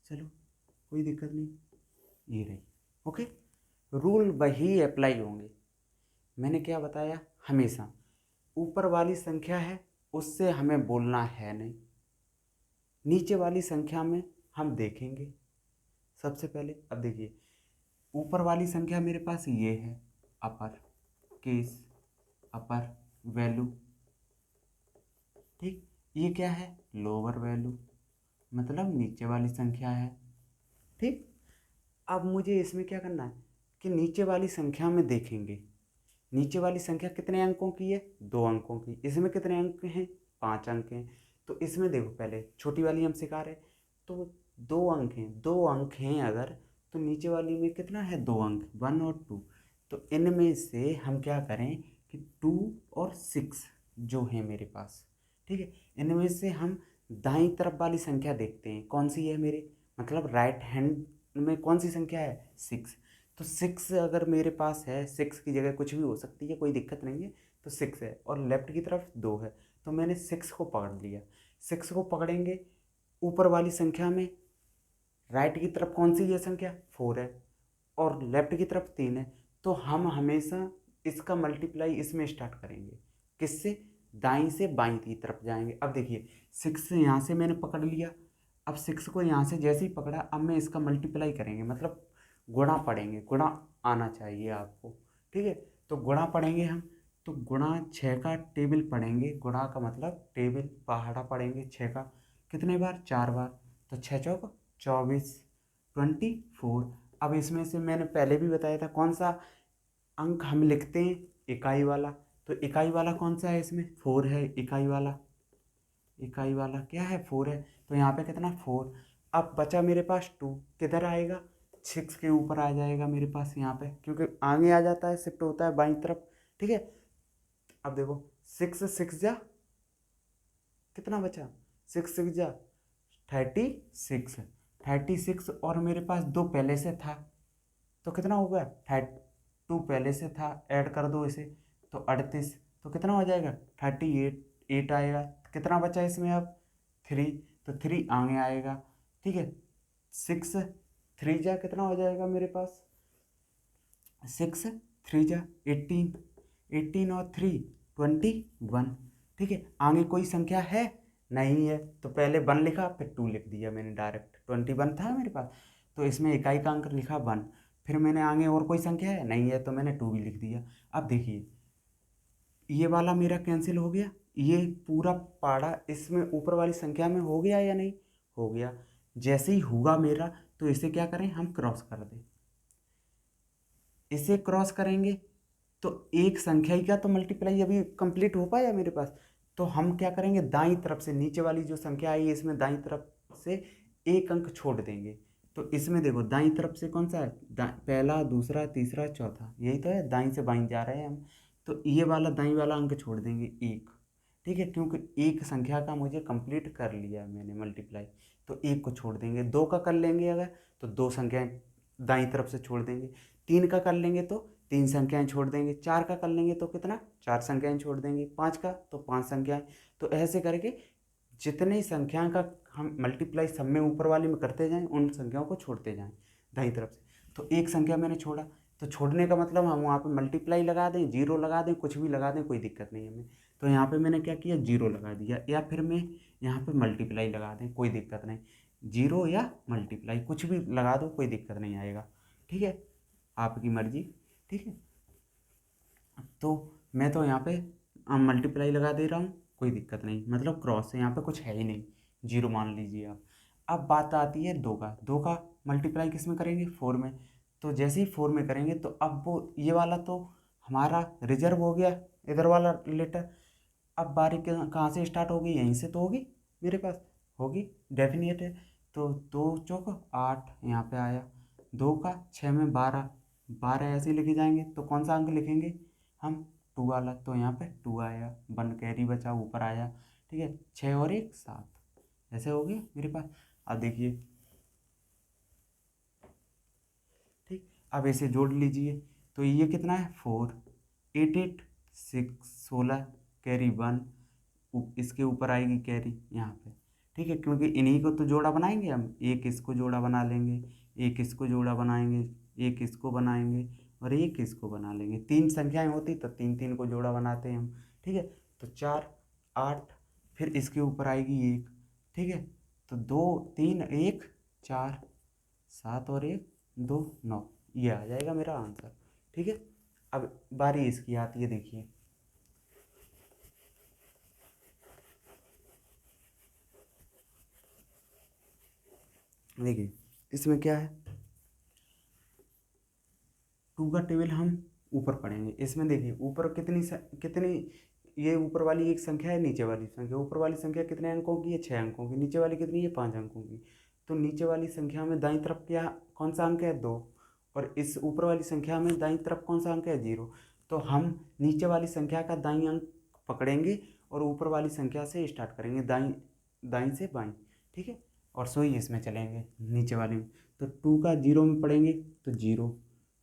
चलो कोई दिक्कत नहीं, ये रही। ओके, रूल वही अप्लाई होंगे। मैंने क्या बताया, हमेशा ऊपर वाली संख्या है उससे हमें बोलना है नहीं। नीचे वाली संख्या में हम देखेंगे सबसे पहले। अब देखिए, ऊपर वाली संख्या मेरे पास ये है, अपर केस अपर वैल्यू, ठीक। ये क्या है, लोअर वैल्यू, मतलब नीचे वाली संख्या है, ठीक। अब मुझे इसमें क्या करना है कि नीचे वाली संख्या में देखेंगे। नीचे वाली संख्या कितने अंकों की है, 2 अंकों की। इसमें कितने अंक हैं, 5 अंक हैं। तो इसमें देखो, पहले छोटी वाली हम सिखा रहे, तो 2 अंक हैं, 2 अंक हैं अगर, तो नीचे वाली में कितना है, 2 अंक, 1 और 2। तो इनमें से हम क्या करें कि 2 और 6 जो है मेरे पास, ठीक है, इनमें से हम दाईं तरफ वाली संख्या देखते हैं, कौन सी है मेरे, मतलब राइट हैंड में कौन सी संख्या है, 6। तो 6 अगर मेरे पास है, 6 की जगह कुछ भी हो सकती है, कोई दिक्कत नहीं है। तो 6 है और लेफ्ट की तरफ 2 है, तो मैंने 6 को पकड़ लिया। 6 को पकड़ेंगे, ऊपर वाली संख्या में राइट की तरफ कौन सी है संख्या, 4 है, और लेफ्ट की तरफ 3 है। तो हम हमेशा इसका मल्टीप्लाई इसमें स्टार्ट करेंगे, किससे, दाईं से बाईं की तरफ जाएंगे। अब देखिए, 6 से यहाँ से मैंने पकड़ लिया। अब 6 को यहाँ से जैसे ही पकड़ा, अब मैं इसका मल्टीप्लाई करेंगे, मतलब गुणा पढ़ेंगे, गुणा आना चाहिए आपको, ठीक है। तो गुणा पढ़ेंगे हम, तो गुणा 6 का टेबल पढ़ेंगे, गुणा का मतलब टेबल पहाड़ा पढ़ेंगे 6 का, कितने बार, 4 बार। तो 6 चौक 24, 24। अब इसमें से मैंने पहले भी बताया था कौन सा अंक हम लिखते हैं, इकाई वाला। तो इकाई वाला कौन सा है, इसमें 4 है, इकाई वाला, इकाई वाला क्या है, 4 है। तो यहाँ पे कितना, 4। अब बचा मेरे पास 2, किधर आएगा, 6 के ऊपर आ जाएगा मेरे पास यहाँ पे, क्योंकि आगे आ जाता है, शिफ्ट होता है बाईं तरफ, ठीक है। अब देखो, 6 6 जा कितना बचा, 6 6 जा 36, 36, और मेरे पास 2 पहले से था, तो कितना होगा, 2 पहले से था, ऐड कर दो इसे, तो 38। तो कितना हो जाएगा, 38, 8 आएगा। कितना बचा इसमें अब, 3, तो 3 आगे आएगा, ठीक है। 6 3 जा कितना हो जाएगा मेरे पास, 6 3 जा 18, 18 और 3 21, ठीक है। आगे कोई संख्या है नहीं है, तो पहले 1 लिखा, फिर 2 लिख दिया मैंने डायरेक्ट, 21 था मेरे पास, तो इसमें इकाई का अंक लिखा 1। फिर मैंने आगे और कोई संख्या है नहीं है, तो मैंने 2 भी लिख दिया। अब देखिए, ये वाला मेरा कैंसिल हो गया, ये पूरा पाड़ा इसमें ऊपर वाली संख्या में हो गया या नहीं, हो गया। जैसे ही हुआ मेरा, तो इसे क्या करें, हम क्रॉस कर दें। इसे क्रॉस करेंगे तो एक संख्या ही का तो मल्टीप्लाई अभी कंप्लीट हो पाया मेरे पास। तो हम क्या करेंगे, दाईं तरफ से नीचे वाली जो संख्या आई है, इसमें दाईं तरफ से एक अंक छोड़ देंगे। तो इसमें देखो, दाईं तरफ से कौन सा है, पहला, दूसरा, तीसरा, चौथा, यही तो है, दाईं से बाईं जा रहे हैं हम। तो ये वाला दाईं वाला अंक छोड़ देंगे, एक, ठीक है, क्योंकि एक संख्या का मुझे कंप्लीट कर लिया मैंने मल्टीप्लाई। तो एक को छोड़ देंगे। 2 का कर लेंगे अगर, तो 2 संख्याएं दाईं तरफ से छोड़ देंगे। 3 का कर लेंगे तो 3 संख्याएं छोड़ देंगे। 4 का कर लेंगे तो कितना, 4 संख्याएं छोड़ देंगे। 5 का तो 5 संख्याएं। तो ऐसे करके जितनी संख्या का हम मल्टीप्लाई सब में ऊपर वाले में करते जाएं, उन संख्याओं को छोड़ते जाएं दाईं तरफ से। तो एक संख्या मैंने छोड़ा, तो छोड़ने का मतलब हम वहाँ पे मल्टीप्लाई लगा दें, जीरो लगा दें, कुछ भी लगा दें, कोई दिक्कत नहीं है हमें। तो यहाँ पे मैंने क्या किया, जीरो लगा दिया, या फिर मैं यहाँ पे मल्टीप्लाई लगा दें, कोई दिक्कत नहीं। जीरो या मल्टीप्लाई कुछ भी लगा दो, कोई दिक्कत नहीं आएगा, ठीक है, आपकी मर्जी, ठीक है। तो मैं तो यहाँ पे मल्टीप्लाई लगा दे रहा हूँ, कोई दिक्कत नहीं, मतलब क्रॉस है, यहाँ पे कुछ है ही नहीं, जीरो मान लीजिए आप। अब बात आती है 2 का। 2 का मल्टीप्लाई किस में करेंगे, 4 में। तो जैसे ही 4 में करेंगे, तो अब वो ये वाला तो हमारा रिजर्व हो गया, इधर वाला लेटर। अब बारी कहाँ से स्टार्ट होगी, यहीं से तो होगी मेरे पास, होगी, डेफिनेट है। तो 2 चौक 8 यहाँ पे आया, 2 का 6 में 12, 12 ऐसे ही लिखे जाएंगे। तो कौन सा अंक लिखेंगे हम, 2 वाला, तो यहाँ पे 2 आया, 1 कैरी बचा ऊपर आया, ठीक है। 6 और 1 7, ऐसे हो गए मेरे पास। अब देखिए, ठीक, अब इसे जोड़ लीजिए। तो ये कितना है, 4, 8 8 6 16, कैरी 1, इसके ऊपर आएगी कैरी यहाँ पे, ठीक है, क्योंकि इन्हीं को तो जोड़ा बनाएंगे हम, एक इसको जोड़ा बना लेंगे, एक इसको जोड़ा बनाएंगे, एक इसको बनाएंगे, और एक इसको बना लेंगे। 3 संख्याएं होती तो 3 3 को जोड़ा बनाते हैं हम, ठीक है। तो 4 8 फिर इसके ऊपर आएगी 1, ठीक है। तो 2 3 1 4 7 और 1 2 9, ये आ जाएगा मेरा आंसर, ठीक है। अब बारी इसकी आती है, देखिए देखिए इसमें क्या है, 2 का टेबल हम ऊपर पढ़ेंगे। इसमें देखिए ऊपर कितनी ये ऊपर वाली एक संख्या है, नीचे वाली संख्या, ऊपर वाली संख्या कितने अंकों की है, 6 अंकों की, नीचे वाली कितनी है, 5 अंकों की। तो नीचे वाली संख्या में दाईं तरफ क्या कौन सा अंक है, 2, और इस ऊपर वाली संख्या में दाईं तरफ कौन सा अंक है, 0। तो हम नीचे वाली संख्या का दाईं अंक पकड़ेंगे और ऊपर वाली संख्या से स्टार्ट करेंगे, दाईं दाईं से बाईं, ठीक है। और सोई इसमें चलेंगे नीचे वाली में। तो 2 का 0 में पढ़ेंगे तो 0,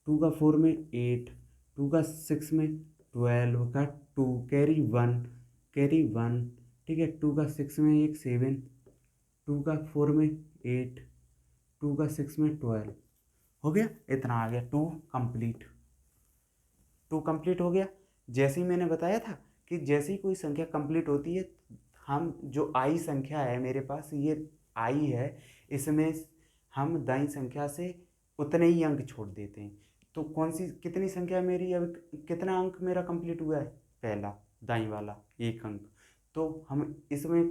2 का 4 में 8, 2 का 6 में 12 का 2 कैरी 1, ठीक है। 2 का 6 में एक 7, 2 का 4 में 8, 2 का 6 में 12, हो गया, इतना आ गया, 2 कंप्लीट हो गया। जैसे ही मैंने बताया था कि जैसे ही कोई संख्या कंप्लीट होती है, हम जो आई संख्या है मेरे पास, ये आई है, इसमें हम दाईं संख्या से उतने ही अंक छोड़ देते हैं। तो कौन सी कितनी संख्या है मेरी, अब कितना अंक मेरा कंप्लीट हुआ है, पहला दाईं वाला 1 अंक। तो हम इसमें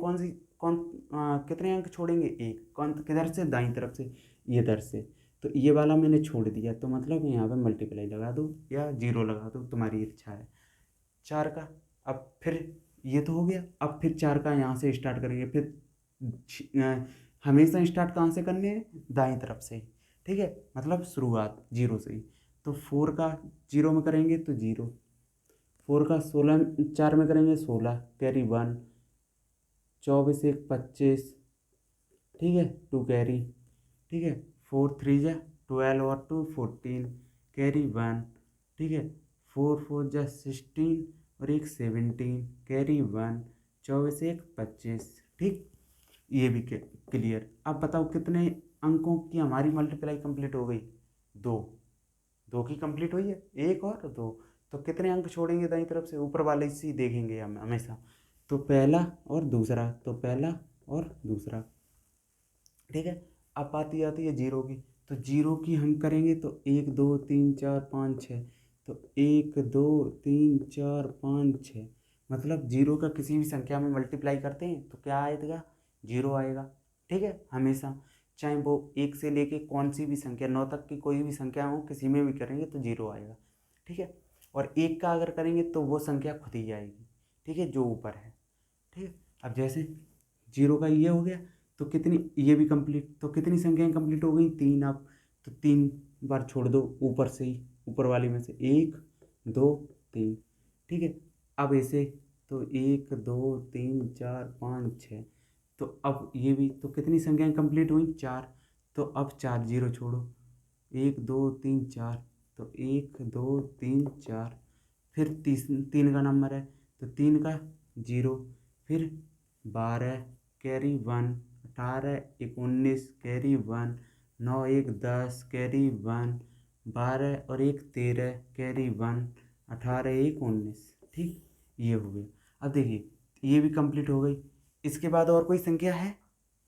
कितने अंक छोड़ेंगे, 1, कौन किधर से, दाईं तरफ से, ये इधर से। तो ये वाला मैंने छोड़ दिया, तो मतलब यहाँ पे मल्टीप्लाई लगा दो या 0 लगा दो, तुम्हारी इच्छा है। 4 का, अब फिर ये तो हो गया, अब फिर 4 का यहाँ से स्टार्ट करेंगे, फिर हमेशा स्टार्ट कहाँ से करने हैं, दाईं तरफ से, ठीक है, मतलब शुरुआत 0 से ही। तो 4 का 0 में करेंगे तो 0, 4 का 16 4 में करेंगे 16 कैरी 1, 24 1 25, ठीक है, 2 कैरी, ठीक है, 4 3 जा 12 और 2 14 कैरी 1, ठीक है, 4 4 जा 16 और एक 17 कैरी 1, 24 1 25, ठीक। ये भी क्लियर। अब बताओ कितने अंकों की हमारी मल्टीप्लाई कंप्लीट हो गई, 2, 2 की कंप्लीट हुई है, 1 और 2। तो कितने अंक छोड़ेंगे दाईं तरफ से, ऊपर वाले से ही देखेंगे हम हमेशा। तो पहला और दूसरा, तो पहला और दूसरा, ठीक है। अब आती आती है 0 की, तो 0 की हम करेंगे तो 1 2 3 4 5 6, तो 1 2 3 4 5 6, मतलब 0 का किसी भी संख्या में मल्टीप्लाई करते हैं तो क्या आएगा, 0 आएगा, ठीक है, हमेशा। चाहे वो 1 से लेके कौन सी भी संख्या, 9 तक की कोई भी संख्या हो, किसी में भी करेंगे तो 0 आएगा, ठीक है। और 1 का अगर करेंगे तो वो संख्या खुद ही आएगी, ठीक है, जो ऊपर है, ठीक है। अब जैसे 0 का ये हो गया, तो कितनी, ये भी कंप्लीट, तो कितनी संख्याएं कंप्लीट हो गई, 3। अब तो 3 बार छोड़ दो ऊपर से ही, ऊपर वाली में से 1 2 3, ठीक है। अब ऐसे तो 1 2 3 4 5 6, तो अब ये भी, तो कितनी संख्याएं कंप्लीट हुई, 4। तो अब 4 0 छोड़ो, 1 2 3 4, तो 1 2 3 4, फिर 3 का नंबर है तो 3 का 0, फिर 12 कैरी 1, 18 1 19 कैरी 1, 9 1 10 कैरी 1, 12 और 1 13 कैरी 1, 18 1 19, ठीक, ये हो गया। अब देखिए ये भी कंप्लीट हो गई। इसके बाद और कोई संख्या है,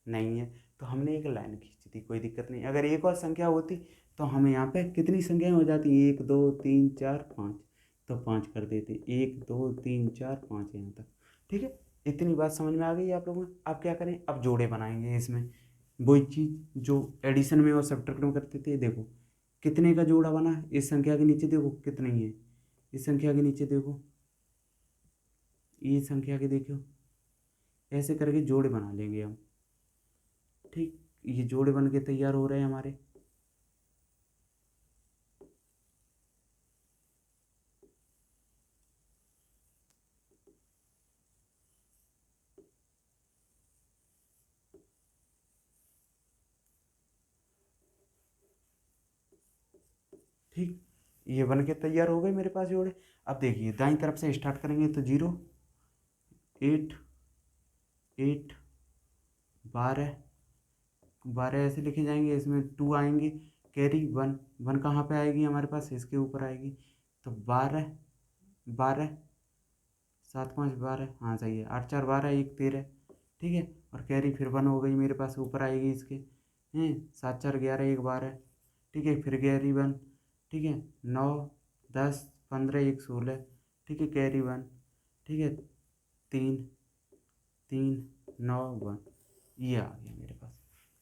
नहीं है, तो हमने एक लाइन खींची थी, कोई दिक्कत नहीं। अगर एक और संख्या होती तो हमें यहाँ पे कितनी संख्याएं हो जाती, 1 2 3 4 5, तो 5 कर देते, 1 2 3 4 5 यहाँ तक, ठीक है। इतनी बात समझ में आ गई आप लोगों को। अब क्या करें, अब जोड़े बनाएंगे इसमें, वही चीज़ जो एडिशन में और सब्ट्रैक्ट में करते थे। देखो कितने का जोड़ा बना, इस संख्या के नीचे देखो कितनी है, इस संख्या के नीचे देखो, ये संख्या के देखो, ऐसे करके जोड़े बना लेंगे हम, ठीक। ये जोड़े बन के तैयार हो रहे हैं हमारे। ठीक, ये बन के तैयार हो गए मेरे पास जोड़े। अब देखिए दाईं तरफ से स्टार्ट करेंगे तो 0 8 8 12 12 ऐसे लिखे जाएंगे, इसमें 2 आएंगे, कैरी 1, 1 कहाँ पे आएगी हमारे पास, इसके ऊपर आएगी। तो 12 12 7 5 12, हाँ सही है, 8 4 12, 1 13, ठीक है। और कैरी फिर 1 हो गई मेरे पास, ऊपर आएगी इसके, हैं 7 4 11 1 12, ठीक है। फिर कैरी 1, ठीक है। 9 10 15 1 16, ठीक है। कैरी 1, ठीक है। 3 3 9 1, ये आ गया मेरे पास,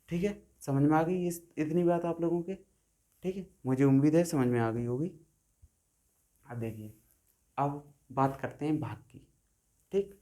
ठीक है। समझ में आ गई इस इतनी बात आप लोगों के, ठीक है। मुझे उम्मीद है समझ में आ गई होगी। अब देखिए, अब बात करते हैं भाग की, ठीक।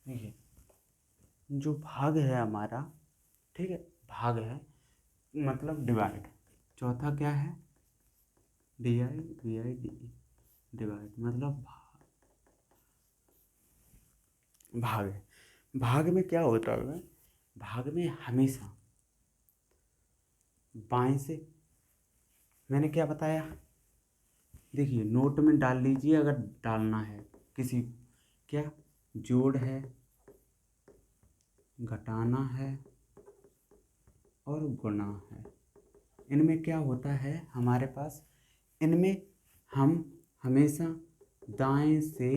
देखिए, जो भाग है हमारा, ठीक है, भाग है मतलब डिवाइड। चौथा क्या है? D I D I D, divide मतलब भाग है। भाग में क्या होता है? भाग में हमेशा बाएं से, मैंने क्या बताया, देखिए नोट में डाल लीजिए अगर डालना है किसी, क्या जोड़ है, घटाना है और गुणा है। इनमें क्या होता है हमारे पास, इनमें हम हमेशा दाएं से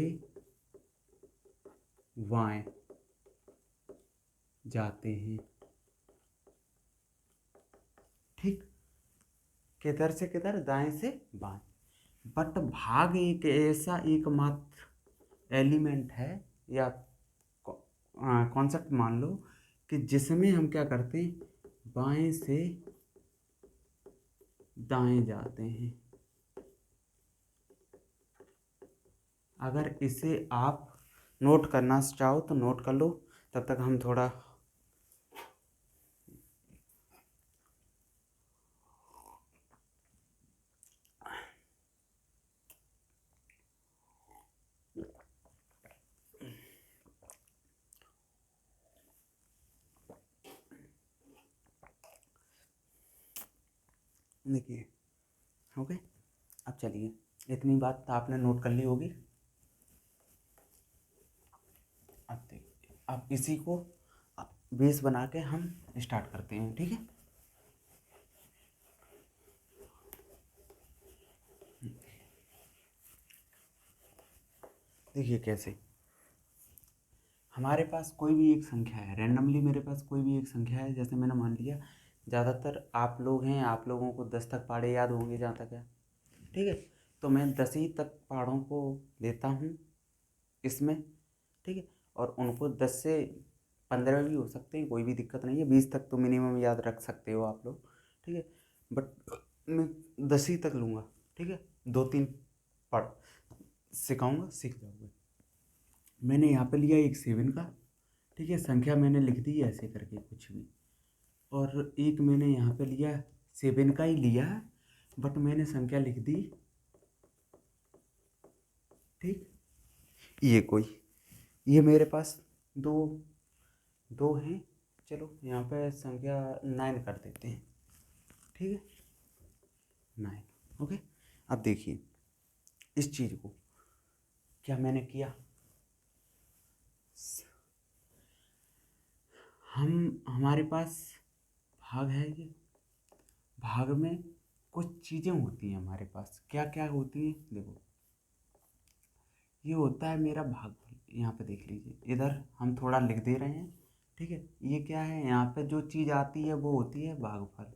बाएं जाते हैं, ठीक। किधर से किधर? दाएं से बाएं। बट भाग एक ऐसा एकमात्र एलिमेंट है या कॉन्सेप्ट मान लो कि जिसमें हम क्या करते हैं, बाएं से दाएं जाते हैं। अगर इसे आप नोट करना चाहो तो नोट कर लो, तब तक हम थोड़ा देखिए, ओके। अब चलिए, इतनी बात तो आपने नोट कर ली होगी। अब देखिए, अब इसी को बेस बना के हम स्टार्ट करते हैं, ठीक है। देखिए कैसे, हमारे पास कोई भी एक संख्या है, रैंडमली मेरे पास कोई भी एक संख्या है, जैसे मैंने मान लिया ज़्यादातर आप लोग हैं, आप लोगों को 10 तक पहाड़े याद होंगे जहाँ तक है, ठीक है। तो मैं 10 ही तक पहाड़ों को लेता हूँ इसमें, ठीक है। और उनको 10 से 15 भी हो सकते हैं, कोई भी दिक्कत नहीं है, 20 तक तो मिनिमम याद रख सकते हो आप लोग, ठीक है। बट मैं 10 ही तक लूँगा, ठीक है। 2 3 पढ़ सिखाऊंगा, सीख जाओगे। मैंने यहाँ पे लिया एक 7 का, ठीक है, संख्या मैंने लिख दी ऐसे करके कुछ भी। और एक मैंने यहाँ पे लिया 7 का ही लिया है, बट मैंने संख्या लिख दी, ठीक। ये मेरे पास दो दो हैं, चलो यहाँ पे संख्या 9 कर देते हैं, ठीक है, 9, ओके। अब देखिए इस चीज़ को क्या मैंने किया, हमारे पास भाग है, ये भाग में कुछ चीज़ें होती हैं हमारे पास, क्या क्या होती हैं देखो। ये होता है मेरा भागफल, यहाँ पे देख लीजिए, इधर हम थोड़ा लिख दे रहे हैं, ठीक है। ये क्या है, यहाँ पे जो चीज़ आती है वो होती है भागफल,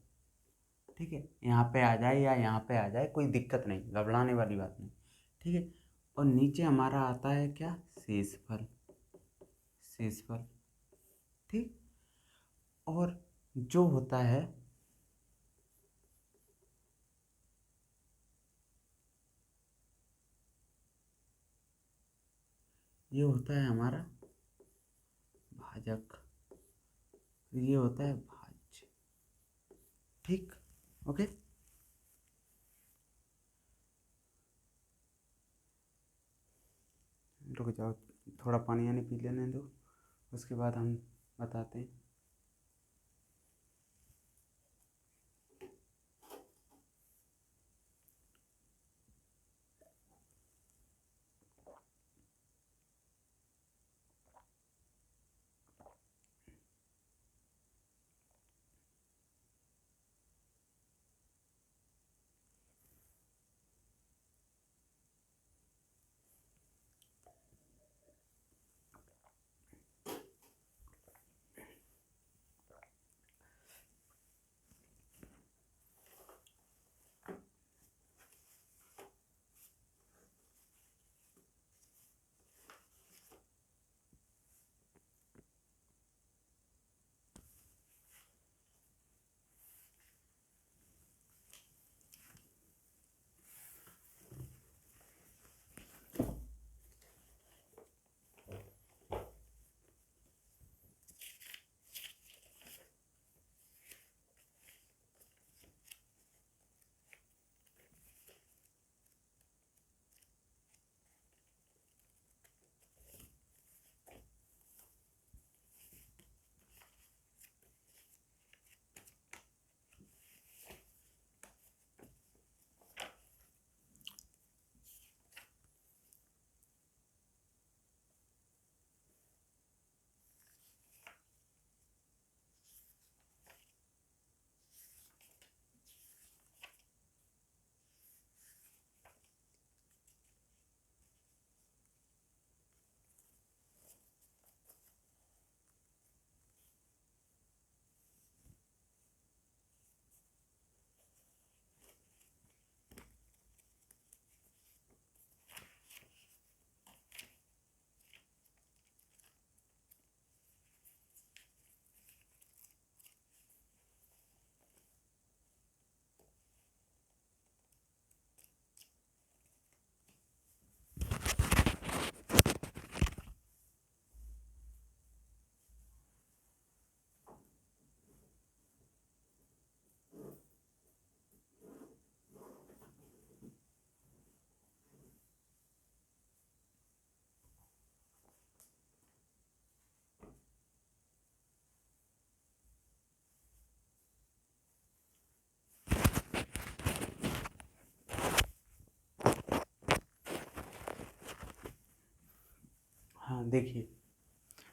ठीक है। यहाँ पे आ जाए या यहाँ पे आ जाए कोई दिक्कत नहीं, घबराने वाली बात नहीं, ठीक है। और नीचे हमारा आता है क्या, शेषफल, शेषफल, ठीक। और जो होता है, ये होता है हमारा भाजक, ये होता है भाज्य, ठीक, ओके। रुक जाओ, थोड़ा पानी यानी पी लेने दो, उसके बाद हम बताते हैं। हाँ देखिए,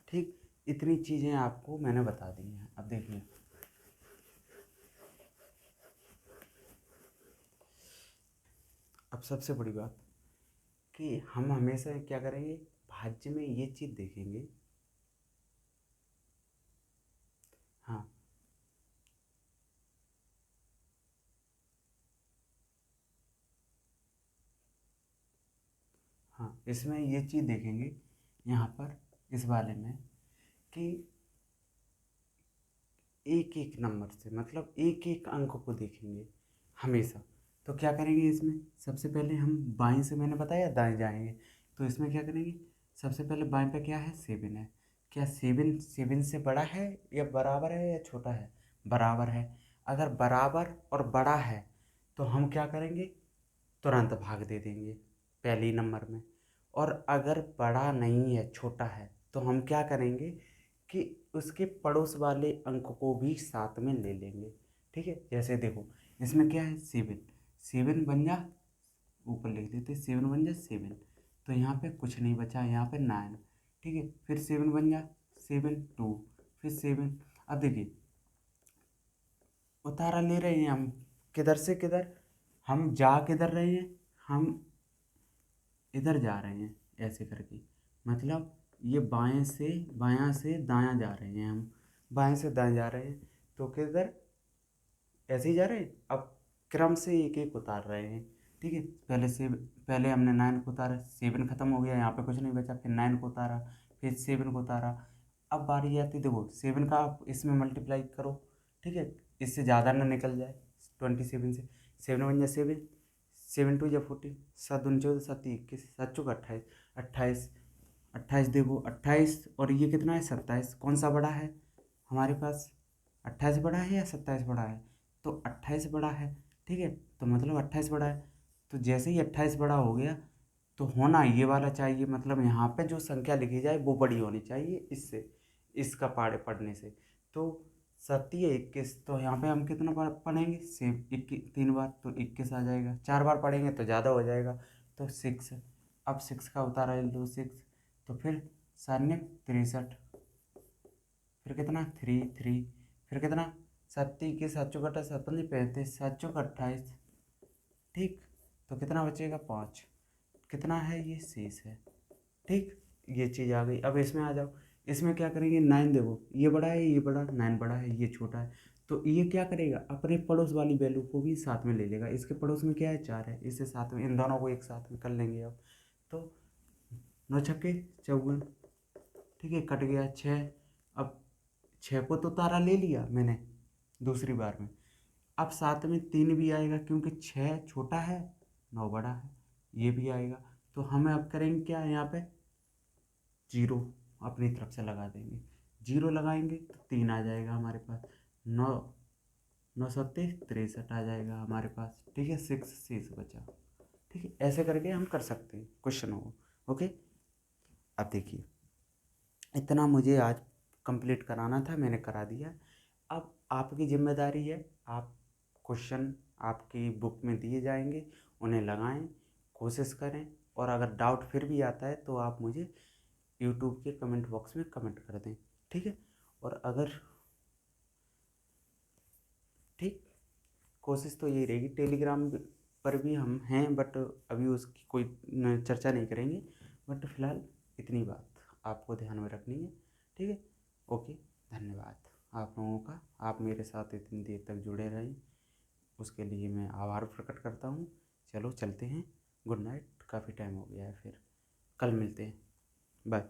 ठीक इतनी चीज़ें आपको मैंने बता दी हैं। अब देखिए, अब सबसे बड़ी बात कि हम हमेशा क्या करेंगे, भाज्य में ये चीज़ देखेंगे। हाँ, हाँ, इसमें ये चीज़ देखेंगे यहाँ पर इस वाले में कि एक एक नंबर से, मतलब एक एक अंक को देखेंगे हमेशा। तो क्या करेंगे इसमें, सबसे पहले हम बाएं से, मैंने बताया दाएं जाएंगे, तो इसमें क्या करेंगे, सबसे पहले बाएं पे क्या है, सेवन है। क्या सेवन सेवन से बड़ा है या बराबर है या छोटा है, बराबर है। अगर बराबर और बड़ा है तो हम क्या करेंगे, तुरंत भाग दे देंगे पहले ही नंबर में। और अगर बड़ा नहीं है, छोटा है, तो हम क्या करेंगे कि उसके पड़ोस वाले अंक को भी साथ में ले लेंगे। ठीक है, जैसे देखो इसमें क्या है, सेवन, सेवन बन जा, ऊपर लिख देते सेवन बन जा सेवन, तो यहाँ पे कुछ नहीं बचा, यहाँ पे नाइन। ठीक है, फिर सेवन बन जा सेवन टू, फिर सेवन। अब देखिए उतारा ले रहे हैं हम, किधर से किधर, हम जा किधर रहे हैं, हम इधर जा रहे हैं ऐसे करके। मतलब ये बायां से दायां जा रहे हैं हम, बाएं से दाएं जा रहे हैं, तो किधर, ऐसे ही जा रहे हैं। अब क्रम से एक एक उतार रहे हैं। ठीक है, पहले हमने नाइन को उतारा, सेवन खत्म हो गया, यहाँ पे कुछ नहीं बचा, फिर नाइन को उतारा, फिर सेवन को उतारा। अब बारी आती, देखो सेवन का आप इसमें मल्टीप्लाई करो। ठीक है, इससे ज़्यादा ना निकल जाए, 27 से, सेवन वन जा सेवन, सेवन टू जा 14, सात दूनी 14, सात 21, सात चौक 28, 28, 28 देखो 28, और ये कितना है 27, कौन सा बड़ा है हमारे पास, 28 बड़ा है या 27 बड़ा है, तो 28 बड़ा है। ठीक है, तो मतलब 28 बड़ा है, तो जैसे ही 28 बड़ा हो गया तो होना ये वाला चाहिए, मतलब यहाँ पे जो संख्या लिखी जाए वो बड़ी होनी चाहिए इससे, इसका पढ़ने से। तो 7×21, तो यहाँ पे हम कितना पढ़ेंगे, सेम 21 3 बार तो 21 आ जाएगा, 4 बार पढ़ेंगे तो ज़्यादा हो जाएगा, तो 6। अब 6 का उतारा ले लो 6, तो फिर 7×63, फिर कितना 3 फिर कितना 7×21 7 चौका 7×35 7 चौका 28, ठीक। तो कितना बचेगा 5, कितना है ये शेष है, ठीक। ये चीज़ आ गई। अब इसमें आ जाओ, इसमें क्या करेंगे 9, देखो ये बड़ा है ये बड़ा, 9 बड़ा है ये छोटा है, तो ये क्या करेगा अपने पड़ोस वाली वैल्यू को भी साथ में ले लेगा। इसके पड़ोस में क्या है 4 है, इसे साथ में इन दोनों को एक साथ में कर लेंगे। अब तो 9×6 = 54, ठीक है, कट गया 6। अब 6 को तो तारा ले लिया मैंने दूसरी बार में, अब साथ में 3 भी आएगा क्योंकि 6 छोटा है 9 बड़ा है, ये भी आएगा। तो हमें अब करेंगे क्या, यहाँ पे 0 अपनी तरफ से लगा देंगे, 0 लगाएंगे तो 3 आ जाएगा हमारे पास, 9 9×7 = 63 आ जाएगा हमारे पास, ठीक है। 6 शेष बचा, ठीक है। ऐसे करके हम कर सकते हैं क्वेश्चन को, ओके। अब देखिए, इतना मुझे आज कंप्लीट कराना था, मैंने करा दिया। अब आपकी जिम्मेदारी है, आप क्वेश्चन आपकी बुक में दिए जाएंगे, उन्हें लगाएं, कोशिश करें, और अगर डाउट फिर भी आता है तो आप मुझे यूट्यूब के कमेंट बॉक्स में कमेंट कर दें, ठीक है। और अगर ठीक, कोशिश तो यही रहेगी। टेलीग्राम पर भी हम हैं, बट अभी उसकी कोई चर्चा नहीं करेंगे, बट फिलहाल इतनी बात आपको ध्यान में रखनी है, ठीक है। ओके, धन्यवाद आप लोगों का, आप मेरे साथ इतनी देर तक जुड़े रहें उसके लिए मैं आभार प्रकट करता हूँ। चलो चलते हैं, गुड नाइट, काफ़ी टाइम हो गया है, फिर कल मिलते हैं, बाय।